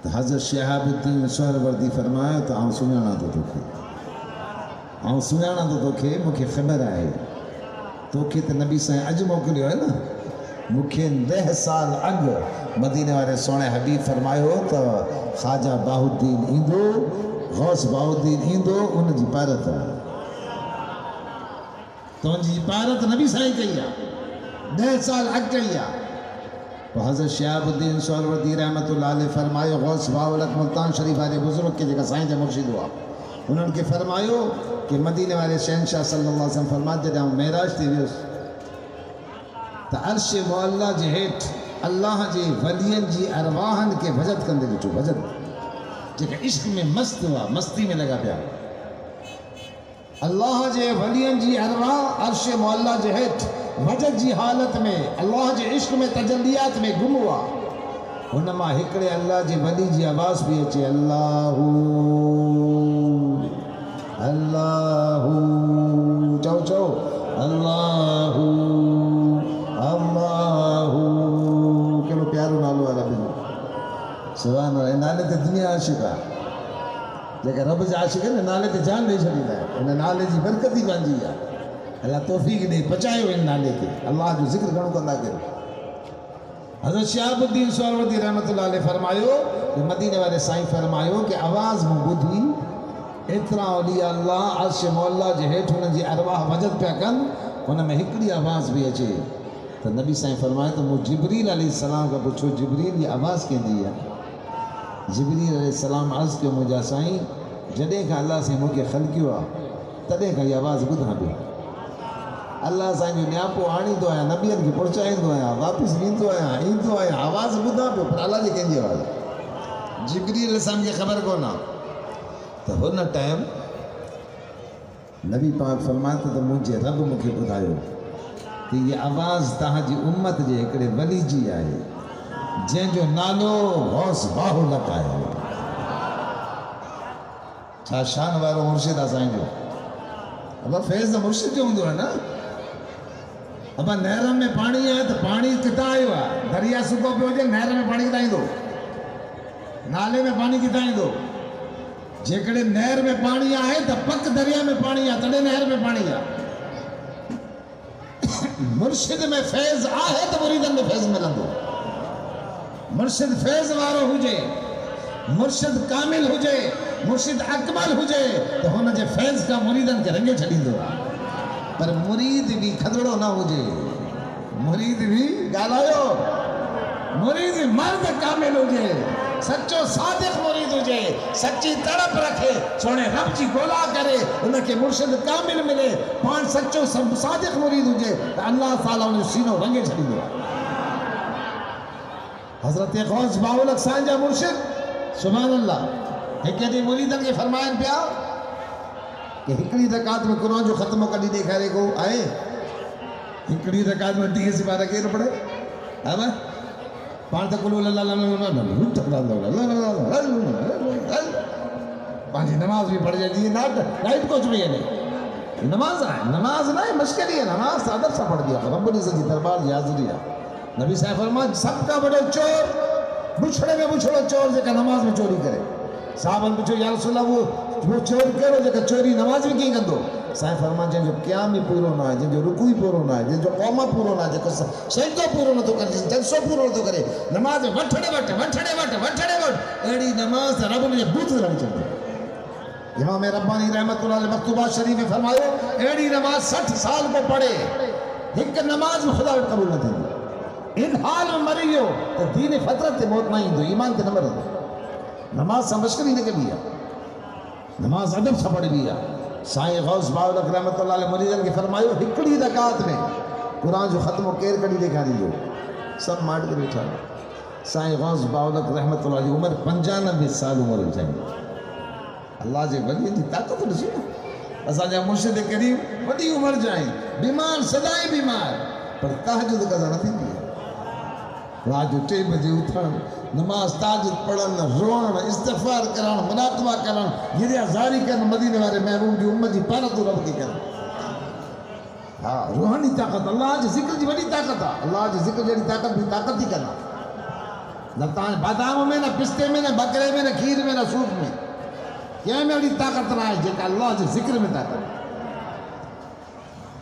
تو حضرت شہاب الدین سہروردی فرمایا تو آؤں سنانا تو توکھے آؤں سنانا تو توکھے مکھے خبر آئے توکھے تو نبی سائیں اج موکلیو ہے نا مکھے 10 سال اگ مدینہ والے سونے حبیب فرمائیو تو خواجہ باہالدین ایندو غوث باہالدین ایندو ان جی پارت تو ان جی پارت نبی سائیں کہیا 10 سال اگ کہیا تو حضرت شہاب الدین سہروردی رحمت اللہ علیہ فرمائیو غوث باولک ملتان شریف والے بزرگ کے جگہ سائیں جا مرشد ہوا انہوں نے فرمائیو کہ مدینہ والے شہنشاہ صلی اللہ علیہ وسلم فرمات جدے ہم معراج تھی ویس تو عرش معلّہ جے ہیٹ اللہ جے ولین جی ارواحن کے بھجت کندے جو بھجت جے کہ عشق میں مست ہوا مستی میں لگا پیا اللہ جے ولین جی ارواح عرش معلّہ جے ہیٹ وجد جی حالت میں اللہ جے عشق میں تجلیات میں گم ہوا انما ہکڑے اللہ جی ولی جی آواز بھی اچھے اللہ اللہ چاو چاو اللہ اللہ کلو پیارو نالو عربی سبحان اللہ نالے تے دنیا عاشقہ لیکن رب جا عاشق ہے نا نالے تے جان نہیں چھڑی ہے انہیں نالے جی برکت ہی بانجی ہے اللہ توفیق نہیں پچائے ان نالے کے اللہ جو ذکر گھنوں کرنا کرے حضرت شہاب الدین سہروردی رحمت اللہ علیہ فرمائیو کہ مدینہ والے سائیں فرمائیو کہ آواز میں بدھی اتنا اولیاء اللہ عرش مولا جے ہیٹھ انہیں جی ارواح وجد پیا کن انہیں میں ہکڑی آواز بھی اچھے تو نبی سائیں فرمائے تو مجھ جبریل علیہ السلام کا پوچھو جبریل یہ آواز کہیں دی ہے جبریل علیہ السلام عرض کیوں مجھا سائیں جڑے کا اللہ سے مجھے خلقی ہوا تڑے کا یہ آواز بدھا بھی اللہ سائیں جو نیاپو آنی دو آیا نبیت کی پرچائیں دو آیا واپس وین دو آیا این دو آیا آواز بدھا پہ پر اللہ جی کہیں جی آواز جبریل علیہ السلام کی خبر کو نا تو ہن ٹائم نبی پاک فرماتے تو مجھے رب مکھے بتاؤ کہ یہ آواز تہاں جی امت جے ایکڑے ولی جی آئے جن جو نالو غوث باہو لکائے چھا شان وارو مرشد آسائیں جو ابا فیض دا مرشد جو ہوں ہے نا ابا نہرم میں پانی ہے تو پانی کتا آئے ہوا دریا سکو پہ ہو جائے نہر میں پانی کتائیں دو نالے میں پانی کتائیں دو جیکڑے نہر میں پانی آئے تو پک دریا میں پانی آئے تڑے نہر میں پانی آئے مرشد میں فیض آئے تو مریدن میں فیض ملن دو مرشد فیض وارو ہو جائے مرشد کامل ہو جائے مرشد اکمل ہو جائے تو ہونا جائے فیض کا مریدن کے رنگے چھڑی دو پر مرید بھی کھدڑو نہ ہو جائے مرید بھی گالایو مرید بھی مرد کامل ہو جائے سچو صادق مرید ہو جائے سچی تڑپ رکھے سونے رب جی گولا کرے انہیں کہ مرشد کامل ملے پان سچو صادق مرید ہو جائے تو اللہ تعالیٰ انہیں سینوں رنگے چھڑی دو حضرت غوث باولک سانجا مرشد سبحان اللہ ایک دی مریدن کے فرمائن پیا کہ ہکڑی رکعت میں قرآن جو ختموں کا نہیں دیکھا رہے کو آئے ہکڑی رکعت میں ٹیکے سے بارہ کیر پڑے اب پانچ کلو پانچ نماز بھی پڑھ جاتی ہے نائٹ کچھ بھی ہے نہیں نماز ہے نماز نہیں مشکل ہے نماز ادب سا پڑھ دیا رب العزت کی دربار حاضری ہے نبی صاحب فرمایا سب کا بڑو چور بچھڑے میں بچھڑو چور جے کا نماز میں چوری کرے صاحبن پوچھو یا رسول اللہ وہ چور کرو جے کا چوری نماز میں کی کندو صاحب فرمان جن جو قیام پورو نہ ہے جن جو رکوع پورو نہ ہے جن جو قوما پورو نہ ہے جن سجدہ پورو نہ تو کرے جلسو پورو نہ تو کرے نماز وٹھڑے ایڑی نماز رب نے بوت رہنی چاہیے امام ربانی رحمت اللہ علیہ مکتوبات شریف میں فرمایا ایڑی نماز 60 سال کو پڑھے ایک نماز میں خدا قبول نہ تھی ان حال میں مری ہو تو دین فطرت تے موت نہیں دو ایمان تے نمبر دو نماز سمجھ کر ہی نکل لیا نماز ادب سے پڑھ لیا سائیں غوث باولک رحمت اللہ علیہ مریدن کے فرمائیو ہکڑی رکعت میں قرآن جو ختم و کیر کڑی دیکھا نہیں جو سب ماٹ کے بیٹھا سائیں غوث باولک رحمت اللہ علیہ عمر 95 سال عمر جائیں اللہ جے ولی دی طاقت رسی نا اسا جا مرشد کریم وڈی عمر جائیں بیمار سدائیں بیمار پر تہجد قضا نہ تھی رات جو 3 بجے اٹھن نماز تہجد پڑھن روان استغفار کرن مراقبہ کرن یہ زاری کرن مدینے والے محبوب دی امت دی پارت رب کی کرن ہاں روحانی طاقت اللہ جے ذکر دی وڈی طاقت ہے اللہ جے ذکر جڑی طاقت بھی طاقت ہی کرنا نہ تاں بادام میں نہ پستے میں نہ بکرے میں نہ کھیر میں نہ سوپ میں یہ میں وڈی طاقت نہ ہے جے کہ اللہ جے ذکر میں طاقت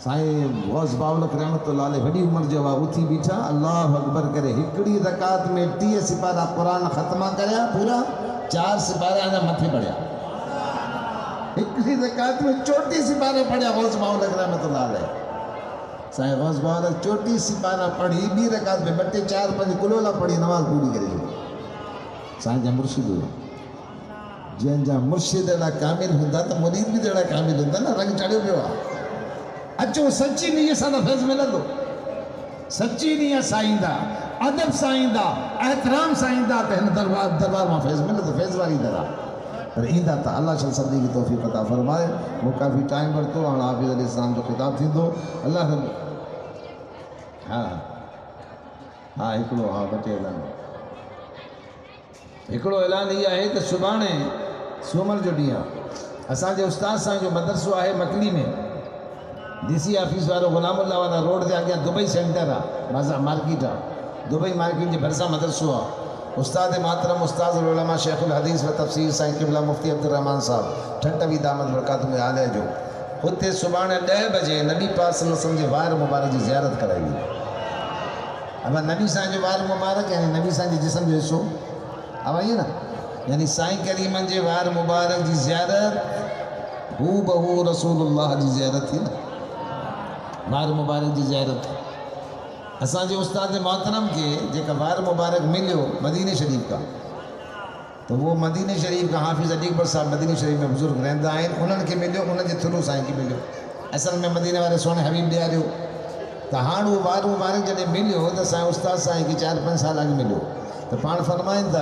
سائیں غوث باولک رحمت اللہ علیہ وڈی عمر جو اٹھی بیٹھا اللہ اکبر کرے ہکڑی رکعت میں 30 سپارہ قرآن ختمہ کریا پورا 4 سپارہ انا متھے پڑھیا ہکڑی رکعت میں 34 سپارہ پڑھیا غوث باولک رحمت اللہ علیہ سائیں غوث باولک 34 سپارہ پڑھی بی رکعت میں بٹے 4-5 کلولا پڑھی نماز پوری کری سائیں جا مرشد ہوئے جن جا مرشد اڑا کامل ہوندا تو مرید بھی اڑا کامل ہوندا نا رنگ چڑھیو پیا اچھو سچی نیت سا فیض ملے دو سچی نیت سائیں دا ادب سائیں دا احترام سائیں دا تو دربار میں فیض ملے تو فیض والی درہ پر ایندہ تا اللہ شل صدی کی توفیق عطا فرمائے وہ کافی ٹائم برتو اور حافظ علیہ السلام جو خطاب تھی دو اللہ رب ہاں ہکڑو ہاں بچے اعلان ہکڑو اعلان یہ ہے کہ صبح سومر جو ڈیاں اساں جے استاد سان جو مدرسو ہے مکلی میں ڈی سی آفیس وارو غلام اللہ والا روڈ دے آگیا دبئی سینٹر ہے مارکیٹ ہے دبئی مارکیٹ جے بھرسا مدرسو ہے استاد محترم استاد العلماء شیخ الحدیث و تفسیر سائیں قبلہ مفتی عبدالرحمن صاحب ٹھٹوی دامت برکات میں آلے جو ہوتے صبح 10 بجے نبی پاک صلی اللہ علیہ وسلم جے وار مبارک جی زیارت کرائی اب نبی سائیں جو وار مبارک یعنی نبی سائیں جے جسم جو حصو اب آئیے نا یعنی سائیں کریمن جے وار مبارک جی زیارت ہو بہو رسول اللہ جی زیارت تھی نا وار مبارک جی زیارت اساں جے استاد محترم کے جے کا وار مبارک ملیو مدینہ شریف کا تو وہ مدینہ شریف کا حافظ علی اکبر صاحب مدینہ شریف میں بزرگ رہندا ہیں انہوں کے ملیو انہوں جے تھرو سائیں کی ملیو اصل میں مدینہ والے سونے حبیب دے آ تو ہاں وہ وار مبارک جڑے ملیو تو سائیں استاد سائیں کی 4-5 سال آگے ملیو تو پان فرمائیں تھا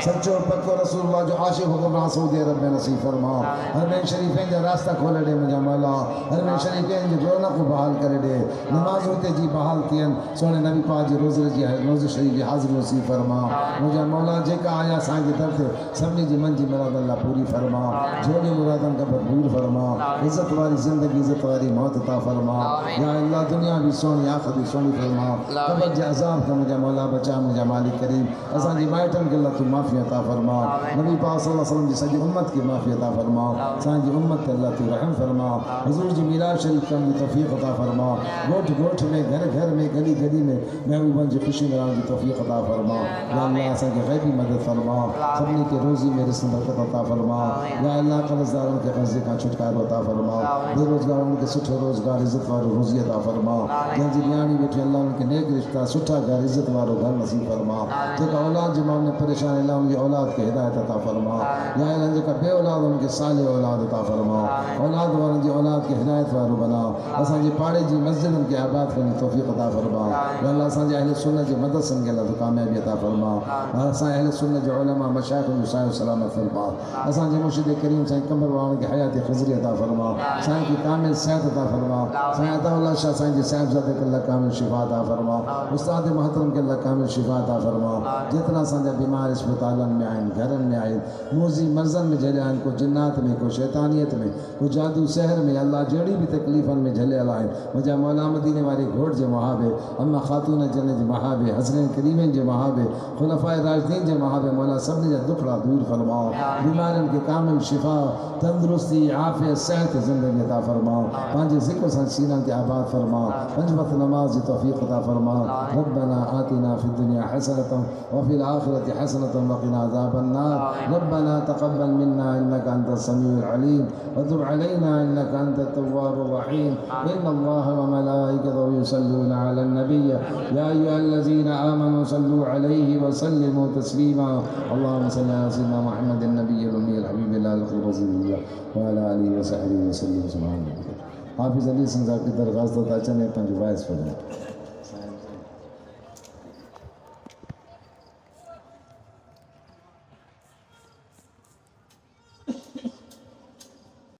سچو پکو رسول اللہ جو عاشق حکمراں سعودی عرب میں نصیب فرما حرمین شریفین جو راستہ کھولے دے مجھا مولا حرمین شریفین جو رونق کو بحال کرے دے نماز ہوتے جی بحال تھین سونے نبی پاک جی روزہ شریف جی حاضر نصیب فرما مجھا مولا جے کا آیا سائیں کے در تے سبنی جی من جی مراد اللہ پوری فرما جھوڑی مرادن کا بھرپور فرما عزت والی زندگی عزت والی موت عطا فرما یا اللہ دنیا بھی سونی آخرت بھی سونی فرما قبر جے عذاب کا مجھا مولا بچا مجھا مالک کریم اساں جی مائٹن کے اللہ تو معافی عطا فرما نبی پاک صلی اللہ علیہ وسلم جی سجی امت کی معافی عطا فرما اساں جی امت کے اللہ تو رحم فرما حضور جی میراث شریف کا توفیق عطا فرما گوٹھ گوٹھ میں گھر گھر میں گلی گلی میں محبوبان جی خوشی مران کی توفیق عطا فرما یا اللہ اساں کے غیبی مدد فرما سبنی کے روزی میں رزق برکت عطا فرما یا اللہ قرض داروں کے قرضے کا چھٹکارا عطا فرما بے روزگاروں کے سٹھے روزگار عزت وارو روزی عطا فرما جن جی نیانی بیٹھے اللہ ان کے نیک رشتہ سٹھا گھر عزت وارو گھر نصیب فرما جے کا اولاد جو معاملے پریشان اللہ ان کی اولاد کے ہدایت عطا فرما یا اللہ جے کا بے اولاد ان کے صالح اولاد عطا فرما اولاد والوں جی اولاد کے ہدایت وارو بنا اساں جی پاڑے جی مسجد ان کے آباد کرنے توفیق عطا فرما یا اللہ اساں جی اہل سنت جی مدد سن کے اللہ تو کامیابی عطا فرما اساں اہل سنت جو علماء مشائخ جو صحت سلامت فرما اساں جی مرشد کریم سائیں قمر وان کی حیات خضری عطا فرما سائیں کی کامل صحت عطا فرما سائیں عطا اللہ شاہ سائیں جی صاحب زادے کے اللہ کامل شفا عطا فرما استاد محترم کے اللہ کامل شفا عطا فرما جتنا اساں جی بیمار اسپتالن میں آئیں گھرن میں آئیں موزی مرضن میں جھلے آئیں کو جنات میں کو شیطانیت میں کو جادو سحر میں اللہ جڑی بھی تکلیفن میں جھلے علائیں مجھا مولا مدینے والی گھوڑ جے محابے اما خاتون جنت جے محابے حسنین کریمین جے محابے خلفاء راشدین جے محابے مولا سب نے جے دکھڑا دور فرماؤ بیمارن کے کامل شفا تندرستی عافیت صحت زندگی عطا فرماؤ پانچ ذکر سن سینہ کے آباد فرما پنج وقت نماز توفیق عطا فرما ربنا آتنا فی الدنیا حسنۃ وفی الآخرۃ حسنۃ وقنا عذاب النار ربنا تقبل منا انك انت السميع العليم وتب علينا انك انت التواب الرحيم ان الله وملائكته يصلون على النبي يا ايها الذين امنوا صلوا عليه وسلموا تسليما اللهم صل على سيدنا محمد النبي الامي الحبيب الله رسول الله وعلى اله وصحبه وسلم سبحان الله حافظ علی صاحب کی درخواست ہوتا چلے پنج وائس فرمائیں